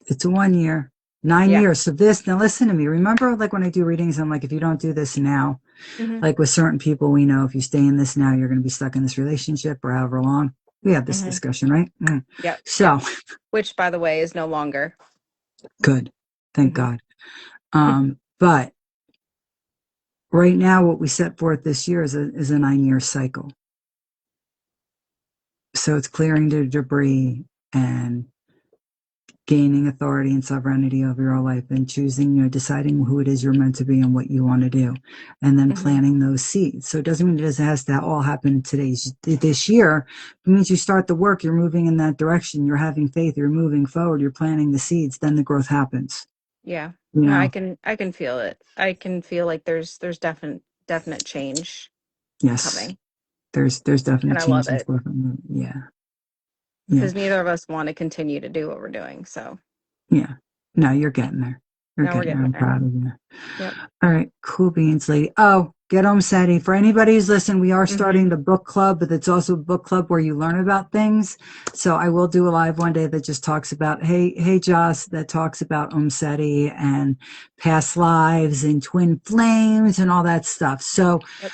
it's a one year. 9 Yeah. years. So this, now listen to me. Remember, like when I do readings, I'm like, if you don't do this now, Hmm. like with certain people, we know if you stay in this now, you're going to be stuck in this relationship or however long. We have this Hmm. discussion, right? Mm. Yep. Yep. So Which, by the way, is no longer. good. Thank Hmm. God. But right now, what we set forth this year is a 9 year cycle. So it's clearing the debris and gaining authority and sovereignty over your life and choosing, deciding who it is you're meant to be and what you want to do, and then Hmm. planting those seeds. So it doesn't mean it has to all happen this year. It means you start the work, you're moving in that direction, you're having faith, you're moving forward, you're planting the seeds, then the growth happens, Yeah. you No, know? I can feel it. I can feel like there's definite change Yes, coming. there's And definite I love change in it stuff. Yeah. Yeah. because neither of us want to continue to do what we're doing. So Yeah. No, you're getting there. You're now we're getting there. getting I'm there. proud of you. Yep. All right. Cool beans, lady. Oh, get home, Sadie. For anybody who's listening, we are Hmm. starting the book club, but it's also a book club where you learn about things. So I will do a live one day that just talks about, hey, Joss, that talks about Seti and past lives and twin flames and all that stuff. So Yep.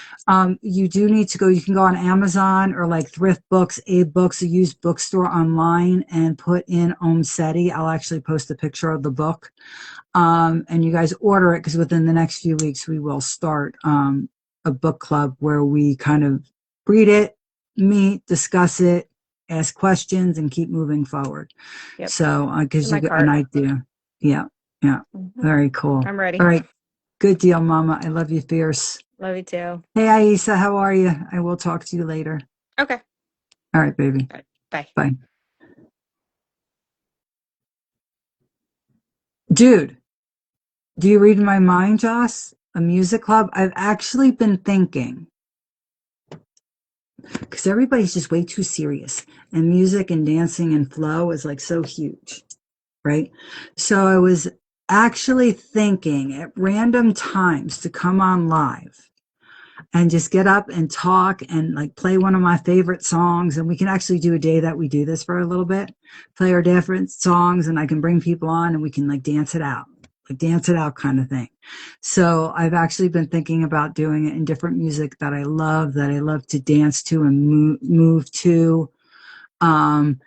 you do need to go. You can go on Amazon or like Thrift Books, Abe Books, a used bookstore online, and put in Om Seti. I'll actually post a picture of the book, and you guys order it because within the next few weeks we will start a book club where we kind of read it, meet, discuss it, ask questions, and keep moving forward. Yep. So, it gives In you my an cart. idea. Yeah. Yeah. Hmm. Very cool. I'm All ready. right. Good deal, Mama. I love you fierce. Love you too. Hey, Aisa, how are you? I will talk to you later. Okay. All right, baby. All right. Bye. Bye. Dude, do you read my mind, Joss? A music club? I've actually been thinking, because everybody's just way too serious, and music and dancing and flow is like so huge, right? So I was actually thinking at random times to come on live and just get up and talk and like play one of my favorite songs. And we can actually do a day that we do this for a little bit, play our different songs, and I can bring people on and we can like dance it out, like dance it out kind of thing. So I've actually been thinking about doing it in different music that I love to dance to and move to,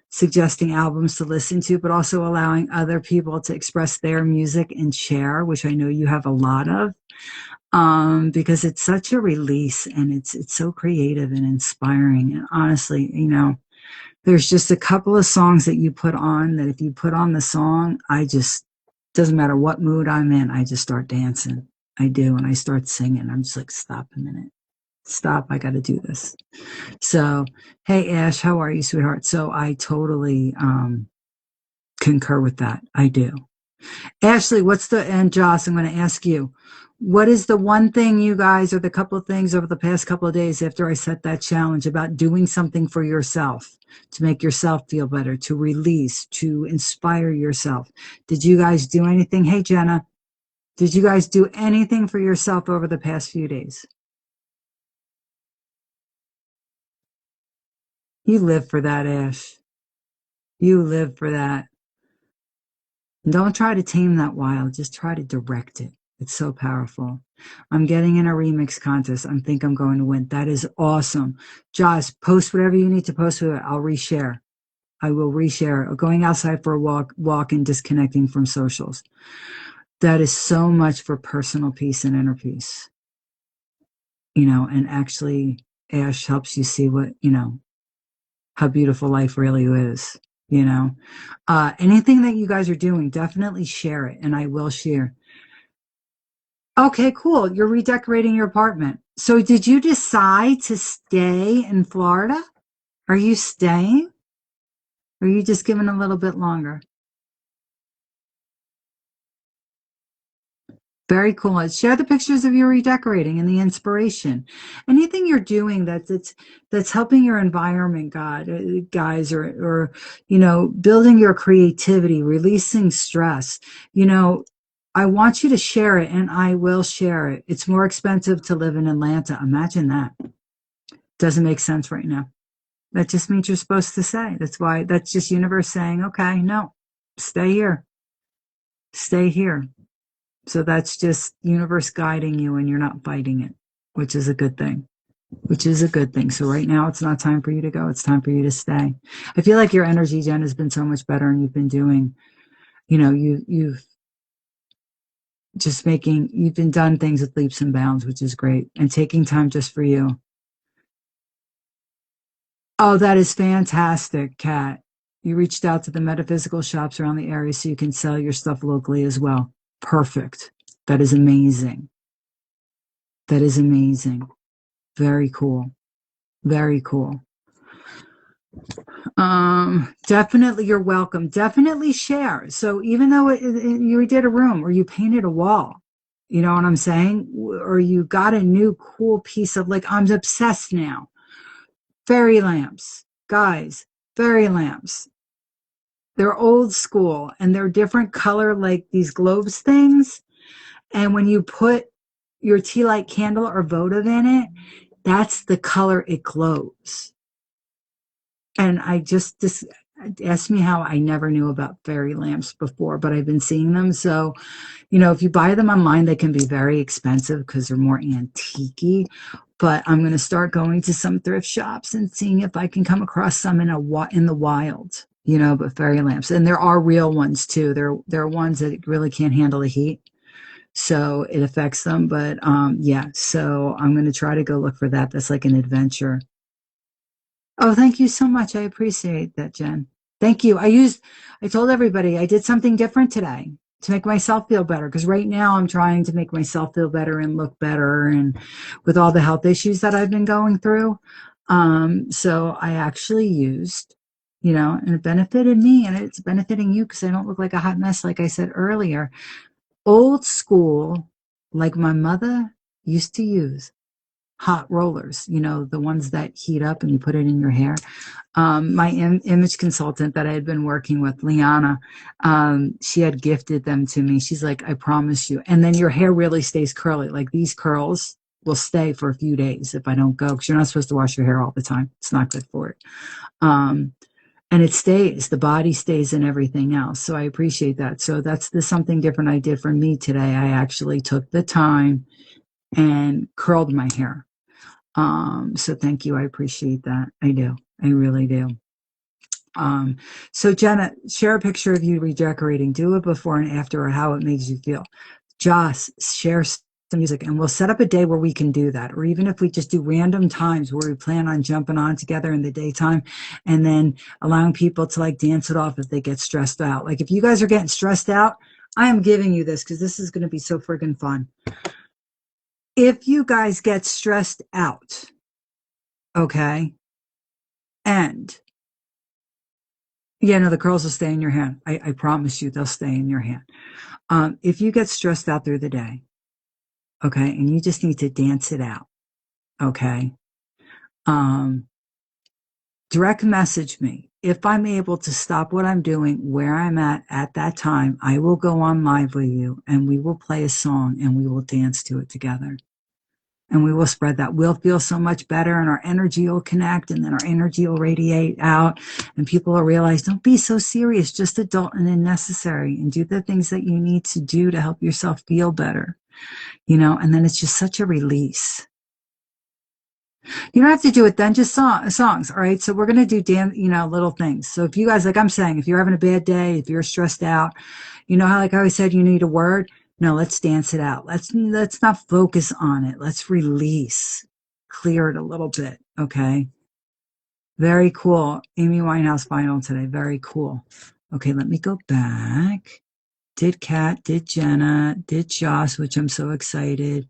suggesting albums to listen to, but also allowing other people to express their music and share, which I know you have a lot of, because it's such a release and it's so creative and inspiring. And honestly, there's just a couple of songs that you put on that if you put on the song, doesn't matter what mood I'm in, I just start dancing. I do. And I start singing. I'm just like, stop a minute. Stop. I got to do this. So, hey, Ash, how are you, sweetheart? So I totally concur with that. I do. Ashley, and Joss, I'm going to ask you, what is the one thing you guys, or the couple of things over the past couple of days after I set that challenge about doing something for yourself to make yourself feel better, to release, to inspire yourself? Did you guys do anything? Hey, Jenna, did you guys do anything for yourself over the past few days? You live for that, Ash. You live for that. And don't try to tame that wild. Just try to direct it. It's so powerful. I'm getting in a remix contest. I think I'm going to win. That is awesome. Josh, post whatever you need to post with it. I'll reshare. I will reshare. Going outside for a walk and disconnecting from socials. That is so much for personal peace and inner peace. And actually Ash helps you see what, how beautiful life really is. Anything that you guys are doing, definitely share it, and I will share. Okay, cool. You're redecorating your apartment. So did you decide to stay in Florida? Are you staying? Or are you just giving a little bit longer? Very cool. Share the pictures of your redecorating and the inspiration. Anything you're doing that's helping your environment, guys, or building your creativity, releasing stress. I want you to share it, and I will share it. It's more expensive to live in Atlanta. Imagine that. Doesn't make sense right now. That just means you're supposed to say. That's just universe saying, okay, no, stay here. Stay here. So that's just universe guiding you and you're not fighting it, which is a good thing. So right now it's not time for you to go. It's time for you to stay. I feel like your energy, Jen, has been so much better, and you've been doing, you've you've been done things with leaps and bounds, which is great, and taking time just for you. Oh, that is fantastic, Kat. You reached out to the metaphysical shops around the area so you can sell your stuff locally as well. Perfect. That is amazing. That is amazing. Very cool. Very cool. Definitely you're welcome. Definitely share. So even though you did a room or you painted a wall, you know what I'm saying? Or you got a new cool piece of, like, I'm obsessed now. Fairy lamps. Guys, fairy lamps. They're old school and they're different color, like these globes things. And when you put your tea light candle or votive in it, that's the color it glows. And ask me how I never knew about fairy lamps before, but I've been seeing them. So, if you buy them online, they can be very expensive because they're more antique-y. But I'm going to start going to some thrift shops and seeing if I can come across some in the wild, but fairy lamps. And there are real ones too. There are ones that really can't handle the heat, so it affects them. But yeah, so I'm going to try to go look for that. That's like an adventure. Oh, thank you so much. I appreciate that, Jen. Thank you. I told everybody I did something different today to make myself feel better because right now I'm trying to make myself feel better and look better and with all the health issues that I've been going through. So I actually used, and it benefited me and it's benefiting you because I don't look like a hot mess, like I said earlier. Old school, like my mother used to use hot rollers, the ones that heat up and you put it in your hair. My image consultant that I had been working with, Liana, she had gifted them to me. She's like, I promise you. And then your hair really stays curly. Like these curls will stay for a few days if I don't go, because you're not supposed to wash your hair all the time. It's not good for it. Um, and it stays, the body stays and everything else. So I appreciate that. So that's something different I did for me today. I actually took the time and curled my hair. So thank you. I appreciate that. I do. I really do. So Jenna, share a picture of you redecorating. Do it before and after or how it makes you feel. Joss, share some music and we'll set up a day where we can do that. Or even if we just do random times where we plan on jumping on together in the daytime and then allowing people to like dance it off if they get stressed out. Like if you guys are getting stressed out, I am giving you this because this is going to be so friggin' fun. If you guys get stressed out, okay, and yeah, no, the curls will stay in your hand. I promise you they'll stay in your hand. If you get stressed out through the day, okay, and you just need to dance it out, okay, um, direct message me. If I'm able to stop what I'm doing where I'm at that time, I will go on live with you and we will play a song and we will dance to it together. And we will spread that. We'll feel so much better and our energy will connect and then our energy will radiate out and people will realize, don't be so serious, just adult and necessary and do the things that you need to do to help yourself feel better, and then it's just such a release. You don't have to do it then, just songs. All right. So we're going to do little things. So if you guys, like I'm saying, if you're having a bad day, if you're stressed out, how, like I always said, you need a word. No, let's dance it out. Let's not focus on it. Let's release, clear it a little bit. Okay. Very cool. Amy Winehouse vinyl today. Very cool. Okay. Let me go back. Did Kat, did Jenna, did Joss, which I'm so excited.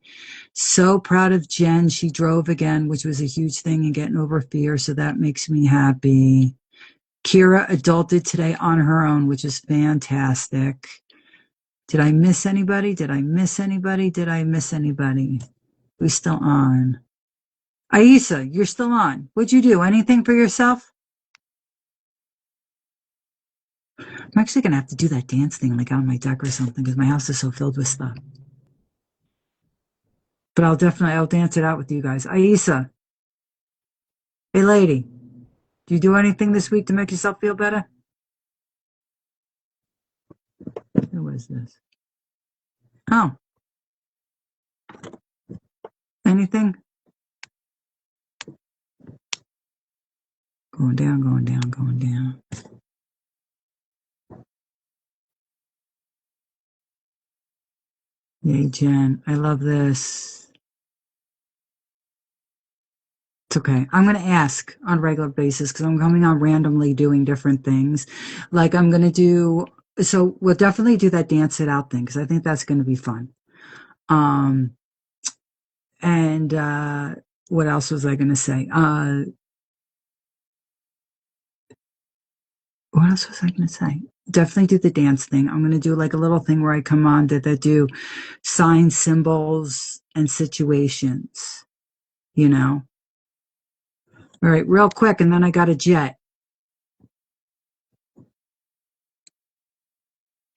So proud of Jen. She drove again, which was a huge thing and getting over fear. So that makes me happy. Kira adulted today on her own, which is fantastic. Did I miss anybody? Did I miss anybody? Did I miss anybody? Who's still on? Aisa, you're still on. What'd you do? Anything for yourself? I'm actually going to have to do that dance thing like on my deck or something because my house is so filled with stuff. But I'll dance it out with you guys. Aisa, hey lady, do you do anything this week to make yourself feel better? Who is this? Oh, anything? Going down, going down, going down. Yay, Jen. I love this. It's okay. I'm going to ask on a regular basis because I'm coming on randomly doing different things. Like I'm going to so we'll definitely do that dance it out thing because I think that's going to be fun. And what else was I going to say? What else was I going to say? Definitely do the dance thing. I'm going to do like a little thing where I come on that do signs, symbols, and situations, All right, real quick, and then I got a jet.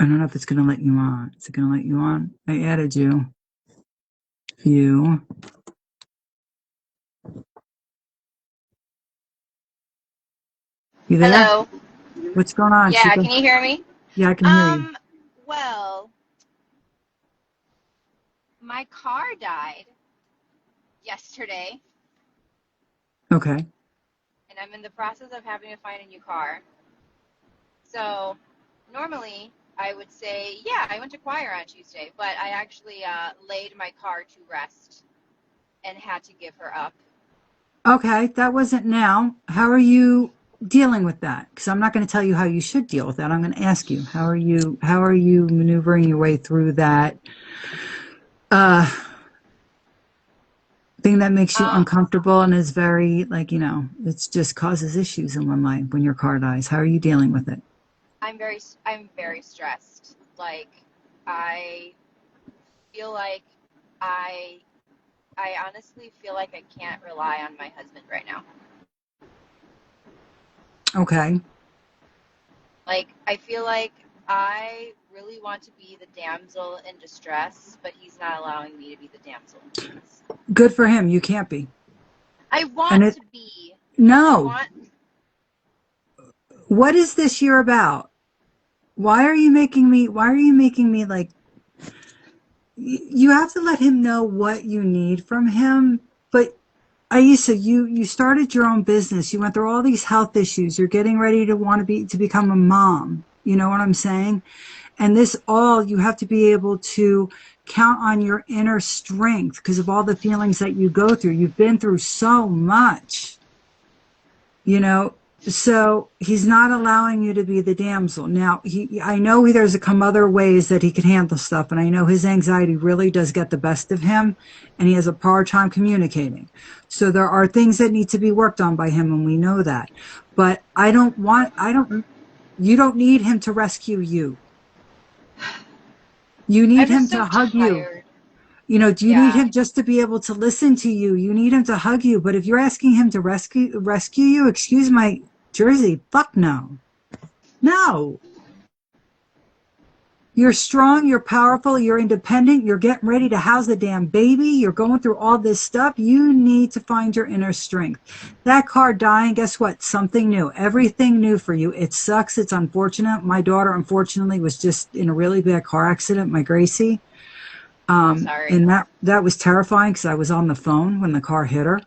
I don't know if it's going to let you on. Is it going to let you on? I added you. You. You there? Hello. What's going on, Yeah, Chica? can you hear me? Yeah, I can hear you. Well, my car died yesterday, Okay. and I'm in the process of having to find a new car. So, normally I would say, yeah, I went to choir on Tuesday, but I actually laid my car to rest and had to give her up. Okay, that wasn't now. How are you dealing with that? Because I'm not going to tell you how you should deal with that. I'm going to ask you, how are you maneuvering your way through that uh thing that makes you Um, uncomfortable and is very, like, it's just causes issues in one life when your car dies. How are you dealing with it? I'm very stressed. Like, I feel like I I honestly feel like I can't rely on my husband right now. Okay. Like, I feel like I really want to be the damsel in distress, but he's not allowing me to be the damsel in distress. Good for him. You can't be. I And want it to be. I no. want. What is this year about? Why are you making me like you have to let him know what you need from him. But Aisa, you started your own business. You went through all these health issues. You're getting ready to want to become a mom. You know what I'm saying? And this all, you have to be able to count on your inner strength because of all the feelings that you go through. You've been through so much, you know. So he's not allowing you to be the damsel. Now, I know there's come other ways that he can handle stuff, and I know his anxiety really does get the best of him, and he has a hard time communicating. So there are things that need to be worked on by him, and we know that. But you don't need him to rescue you. You need I'm him just to so hug you. tired. Do you need Yeah. him just to be able to listen to you? You need him to hug you. But if you're asking him to rescue you, excuse my Jersey, fuck no. No. You're strong, you're powerful, you're independent, you're getting ready to house the damn baby, you're going through all this stuff. You need to find your inner strength. That car dying, guess what? Something new. Everything new for you. It sucks. It's unfortunate. My daughter, unfortunately, was just in a really bad car accident, my Gracie. I'm sorry. And that was terrifying because I was on the phone when the car hit her.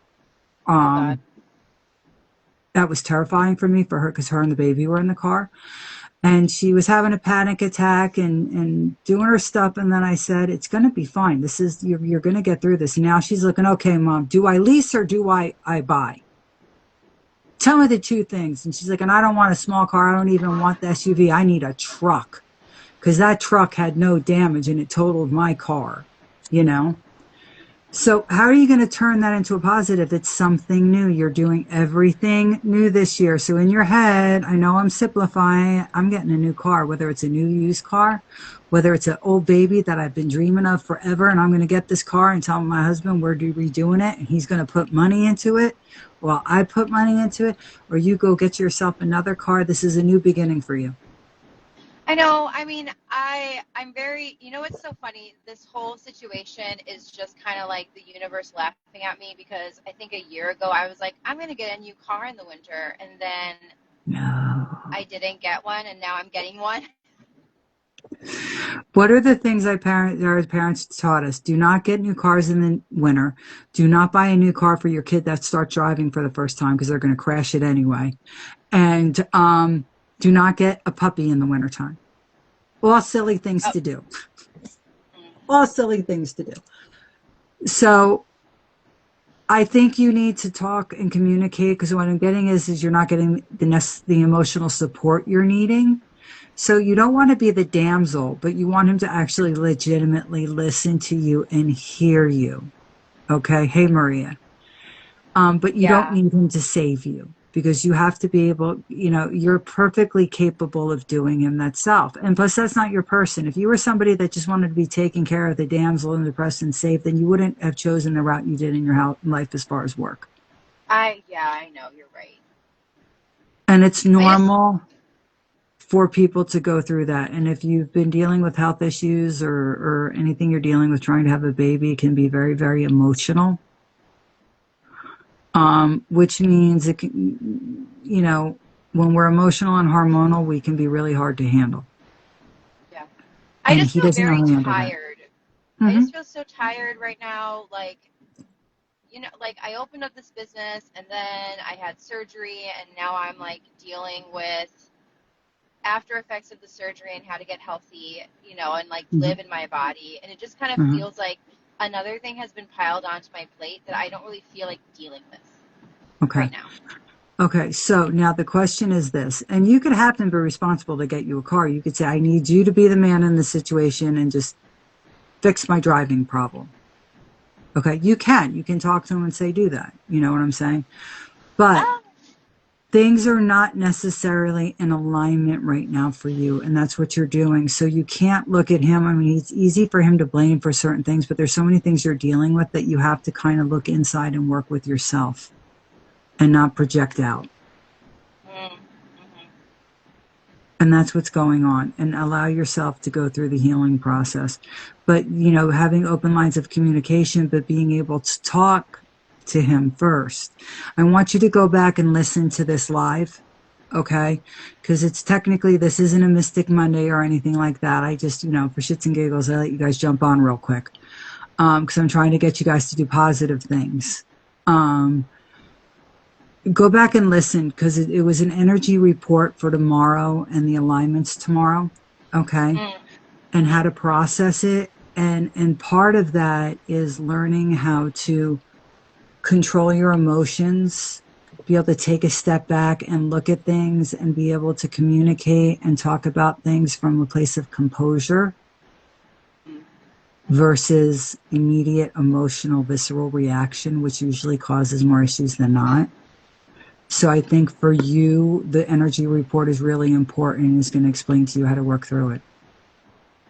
Oh God. Um, that was terrifying for me, for her, because her and the baby were in the car. And she was having a panic attack and doing her stuff. And then I said, it's going to be fine. You're going to get through this. And now she's looking, okay, Mom, do I lease or do I buy? Tell me the two things. And she's like, and I don't want a small car. I don't even want the SUV. I need a truck because that truck had no damage and it totaled my car, you know? So how are you going to turn that into a positive? It's something new. You're doing everything new this year. So in your head, I know I'm simplifying. I'm getting a new car, whether it's a new used car, whether it's an old baby that I've been dreaming of forever. And I'm going to get this car and tell my husband we're redoing it. And he's going to put money into it. Well, I put money into it, or you go get yourself another car. This is a new beginning for you. I know. I mean, I'm very. You know what's so funny? This whole situation is just kind of like the universe laughing at me because I think a year ago I was like, I'm gonna get a new car in the winter, and then No. I didn't get one, and now I'm getting one. What are the things our parents taught us? Do not get new cars in the winter. Do not buy a new car for your kid that starts driving for the first time because they're going to crash it anyway. And do not get a puppy in the wintertime. All silly things Oh, to do. mm, All silly things to do. So I think you need to talk and communicate because what I'm getting is you're not getting the emotional support you're needing. So you don't want to be the damsel, but you want him to actually legitimately listen to you and hear you. Okay. Hey, Maria. But you don't yeah. need him to save you because you have to be able, you're perfectly capable of doing him that self. And plus that's not your person. If you were somebody that just wanted to be taking care of the damsel and depressed and safe, then you wouldn't have chosen the route you did in your life as far as work. I know. You're right. And it's I just normal for people to go through that. And if you've been dealing with health issues or anything you're dealing with trying to have a baby, it can be very, very emotional. Which means it can, when we're emotional and hormonal, we can be really hard to handle. yeah. I And just he feel doesn't know very how to handle that. tired. I Hmm. just feel so tired right now. Like, like I opened up this business and then I had surgery and now I'm like dealing with after effects of the surgery and how to get healthy, and like Hmm. live in my body. And it just kind of Hmm. feels like another thing has been piled onto my plate that I don't really feel like dealing with. Okay. right now. Okay, so now the question is this, and you could have them be responsible to get you a car. You could say, I need you to be the man in the situation and just fix my driving problem. Okay, you can talk to him and say, do that. You know what I'm saying? But Um, things are not necessarily in alignment right now for you, and that's what you're doing. So you can't look at him. I mean, it's easy for him to blame for certain things, but there's so many things you're dealing with that you have to kind of look inside and work with yourself and not project out. mm, And that's what's going on, and allow yourself to go through the healing process. But, you know, having open lines of communication, but being able to talk to him first. I want you to go back and listen to this live. Okay. Because it's technically, this isn't a Mystic Monday or anything like that. I just, you know, for shits and giggles, I let you guys jump on real quick. Because I'm trying to get you guys to do positive things. Go back and listen, because it was an energy report for tomorrow and the alignments tomorrow. Okay. mm, And how to process it. And part of that is learning how to control your emotions, be able to take a step back and look at things and be able to communicate and talk about things from a place of composure versus immediate emotional visceral reaction, which usually causes more issues than not. So I think for you, the energy report is really important and is going to explain to you how to work through it.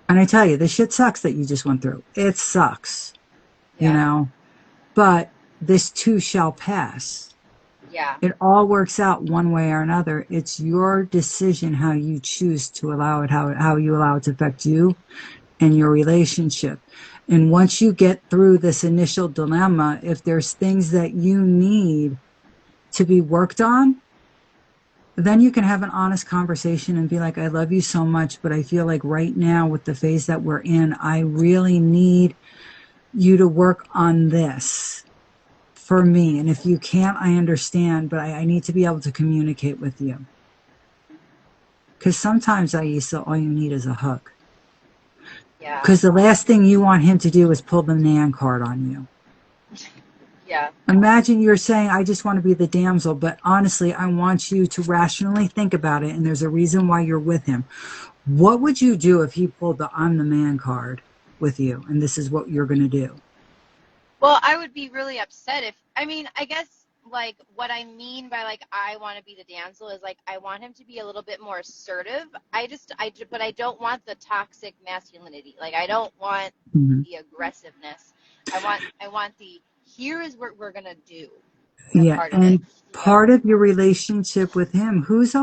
And I tell you, this shit sucks that you just went through. It sucks, yeah. you know, but this too shall pass. Yeah. It all works out one way or another. It's your decision how you choose to allow it, how you allow it to affect you and your relationship. And once you get through this initial dilemma, if there's things that you need to be worked on, then you can have an honest conversation and be like, I love you so much, but I feel like right now with the phase that we're in, I really need you to work on this for me. And if you can't, I understand, but I need to be able to communicate with you. Because sometimes, Aisa, all you need is a hug. Yeah. Because the last thing you want him to do is pull the Nan card on you. Yeah. Imagine you're saying, I just want to be the damsel, but honestly, I want you to rationally think about it, and there's a reason why you're with him. What would you do if he pulled the I'm the man card with you, and this is what you're going to do? Well, I would be really upset if, I mean, I guess, like, what I mean by, like, I want to be the damsel is, like, I want him to be a little bit more assertive. But I don't want the toxic masculinity. Like, I don't want the aggressiveness. I want the, here is what we're going to do. Yeah, Part of it. and part of your relationship with him, he's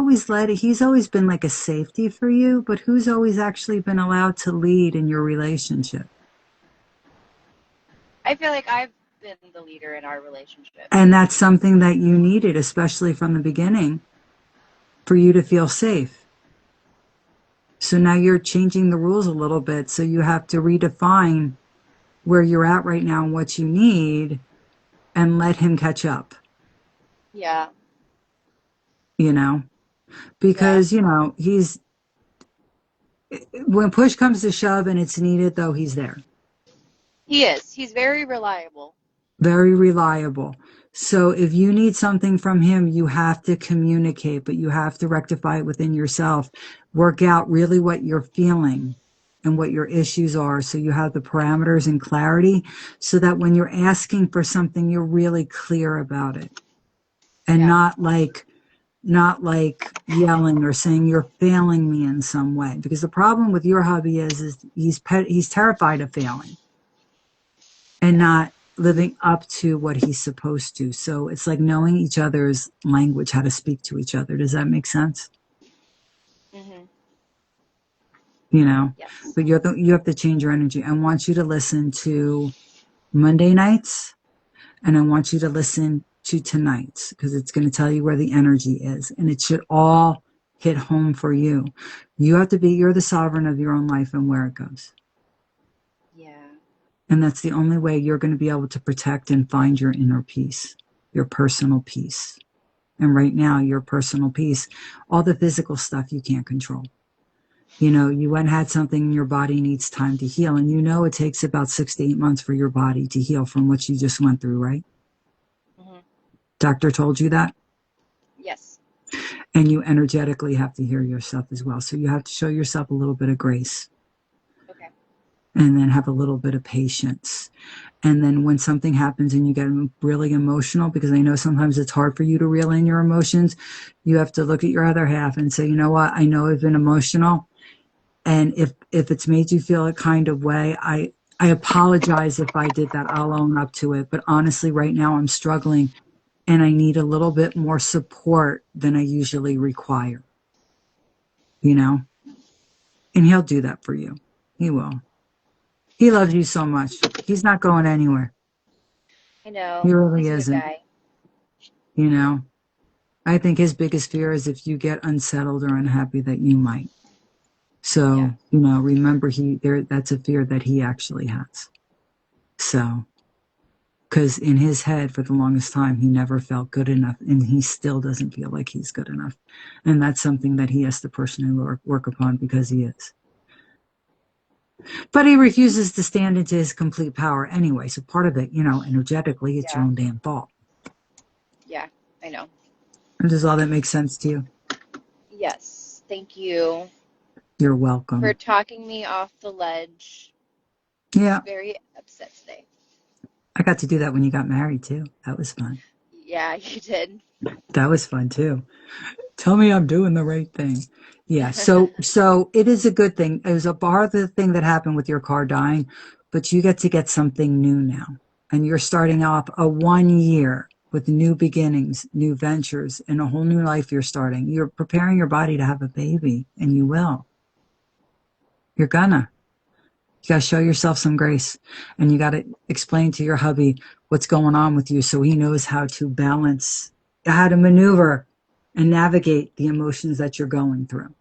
always been like a safety for you, but who's always actually been allowed to lead in your relationship? I feel like I've been the leader in our relationship. And that's something that you needed, especially from the beginning, for you to feel safe. So now you're changing the rules a little bit, so you have to redefine where you're at right now and what you need and let him catch up. Yeah. You know, because, you know, when push comes to shove and it's needed, though, he's there. He is. He's very reliable. Very reliable. So if you need something from him, you have to communicate, but you have to rectify it within yourself. Work out really what you're feeling and what your issues are, so you have the parameters and clarity, so that when you're asking for something, you're really clear about it. And not like yelling or saying you're failing me in some way. Because the problem with your hubby is he's terrified of failing and not living up to what he's supposed to. So it's like knowing each other's language, how to speak to each other. Does that make sense? Mm-hmm. You know, Yes. but you have to change your energy. I want you to listen to Monday nights, and I want you to listen to tonight's, because it's going to tell you where the energy is, and it should all hit home for you. You're the sovereign of your own life and where it goes. Yeah. And that's the only way you're going to be able to protect and find your inner peace, your personal peace. And right now, your personal peace, all the physical stuff you can't control. You know, you went and had something and your body needs time to heal. And you know it takes about 6 to 8 months for your body to heal from what you just went through, right? Mm-hmm. Doctor told you that? Yes. And you energetically have to hear yourself as well. So you have to show yourself a little bit of grace. Okay. And then have a little bit of patience. And then when something happens and you get really emotional, because I know sometimes it's hard for you to reel in your emotions, you have to look at your other half and say, you know what, I know I've been emotional. And if it's made you feel a kind of way, I apologize if I did that. I'll own up to it. But honestly, right now I'm struggling and I need a little bit more support than I usually require. You know? And he'll do that for you. He will. He loves you so much. He's not going anywhere. I know. He really He's a good isn't. guy. You know? I think his biggest fear is if you get unsettled or unhappy that you might. Yeah. So, remember that's a fear that he actually has. So, because in his head for the longest time, he never felt good enough and he still doesn't feel like he's good enough. And that's something that he has to personally work upon because he is. But he refuses to stand into his complete power anyway. So part of it, energetically, it's your Yeah. own damn fault. Yeah. I know. And does all that make sense to you? Yes. Thank you You're for welcome. talking me off the ledge. Yeah. I was very upset today. I got to do that when you got married too. That was fun. Yeah, you did. That was fun too. Tell me I'm doing the right thing. Yeah. So it is a good thing. It was a bar the thing that happened with your car dying, but you get something new now. And you're starting off a 1 year with new beginnings, new ventures, and a whole new life you're starting. You're preparing your body to have a baby, and you will. You're gonna. You gotta show yourself some grace, and you gotta explain to your hubby what's going on with you so he knows how to balance, how to maneuver and navigate the emotions that you're going through.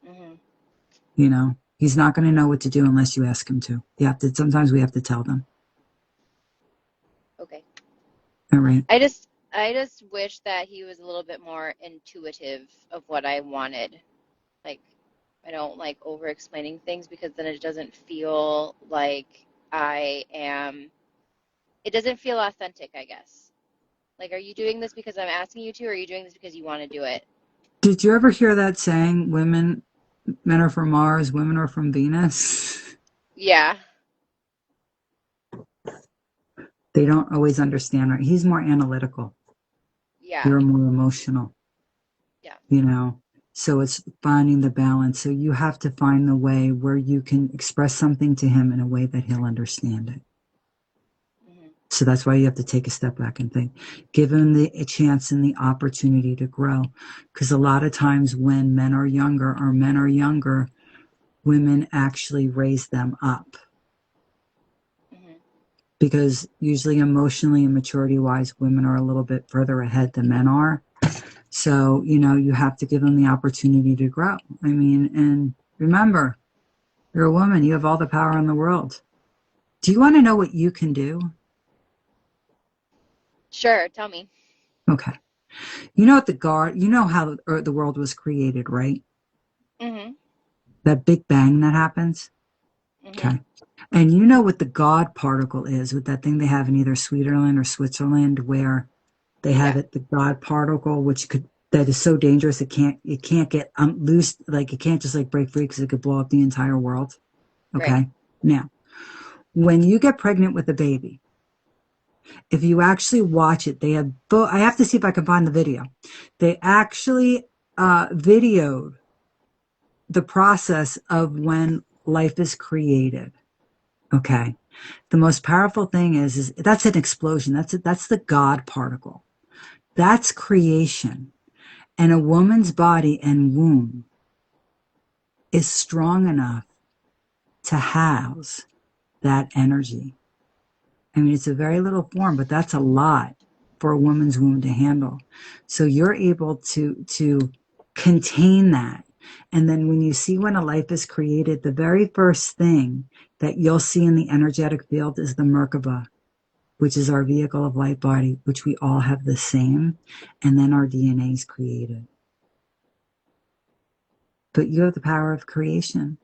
Mm-hmm. He's not going to know what to do unless you ask him to. Sometimes we have to tell them. Okay. All right. I just wish that he was a little bit more intuitive of what I wanted. Like, I don't like over explaining things because then it doesn't feel like it doesn't feel authentic, I guess. Like, are you doing this because I'm asking you to, or are you doing this because you want to do it? Did you ever hear that saying, men are from Mars, women are from Venus? Yeah. They don't always understand. Right? He's more analytical. Yeah. You're more emotional. Yeah. So it's finding the balance. So you have to find the way where you can express something to him in a way that he'll understand it. Mm-hmm. So that's why you have to take a step back and think, give him a chance and the opportunity to grow. Because a lot of times when men are younger, women actually raise them up. Mm-hmm. Because usually emotionally and maturity wise, women are a little bit further ahead than men are. So, you have to give them the opportunity to grow. I mean, and remember, you're a woman, you have all the power in the world. Do you want to know what you can do? Sure. Tell me. Okay. You know how the world was created, right? Mm-hmm. That Big Bang that happens? Mm-hmm. Okay. And you know what the God particle is with that thing they have in either Switzerland or Switzerland where they have the God particle, that is so dangerous it can't get loose, like it can't just like break free because it could blow up the entire world. Okay. Right. Now, when you get pregnant with a baby, if you actually watch it, I have to see if I can find the video. They actually videoed the process of when life is created. Okay. The most powerful thing is that's an explosion. That's the God particle. That's creation. And a woman's body and womb is strong enough to house that energy. I mean, it's a very little form, but that's a lot for a woman's womb to handle. So you're able to contain that. And then when a life is created, the very first thing that you'll see in the energetic field is the Merkaba, which is our vehicle of light body, which we all have the same. And then our DNA is created. But you have the power of creation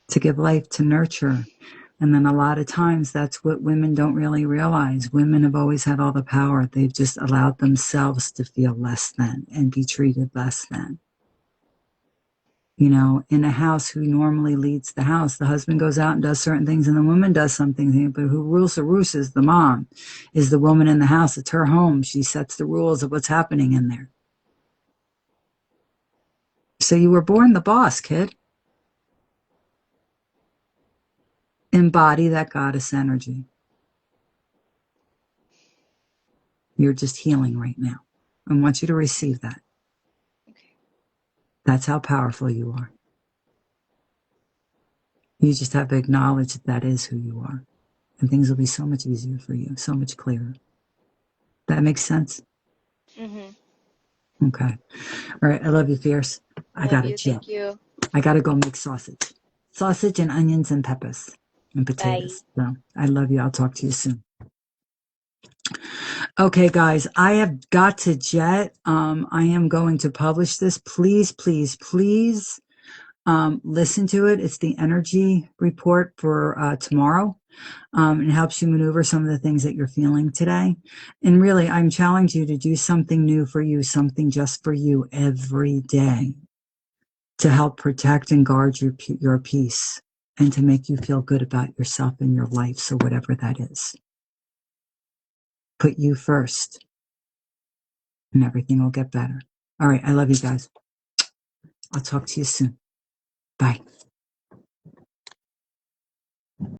to give life, to nurture. And then a lot of times that's what women don't really realize. Women have always had all the power. They've just allowed themselves to feel less than and be treated less than. You know, in a house, who normally leads the house? The husband goes out and does certain things, and the woman does something. But who rules the roost is the mom, is the woman in the house. It's her home. She sets the rules of what's happening in there. So you were born the boss, kid. Embody that goddess energy. You're just healing right now. I want you to receive that. Okay. That's how powerful you are. You just have to acknowledge that that is who you are. And things will be so much easier for you, so much clearer. That makes sense? Mm-hmm. Okay. All right. I love you, Fierce. I Love got to you. chill. Thank you. I got to go make sausage. Sausage and onions and peppers and potatoes. So I love you. I'll talk to you soon. Okay, guys, I have got to jet. I am going to publish this. Please, please, please listen to it. It's the energy report for tomorrow. It helps you maneuver some of the things that you're feeling today. And really, I'm challenging you to do something new for you, something just for you every day to help protect and guard your peace and to make you feel good about yourself and your life. So whatever that is, put you first and everything will get better. All right. I love you guys. I'll talk to you soon. Bye.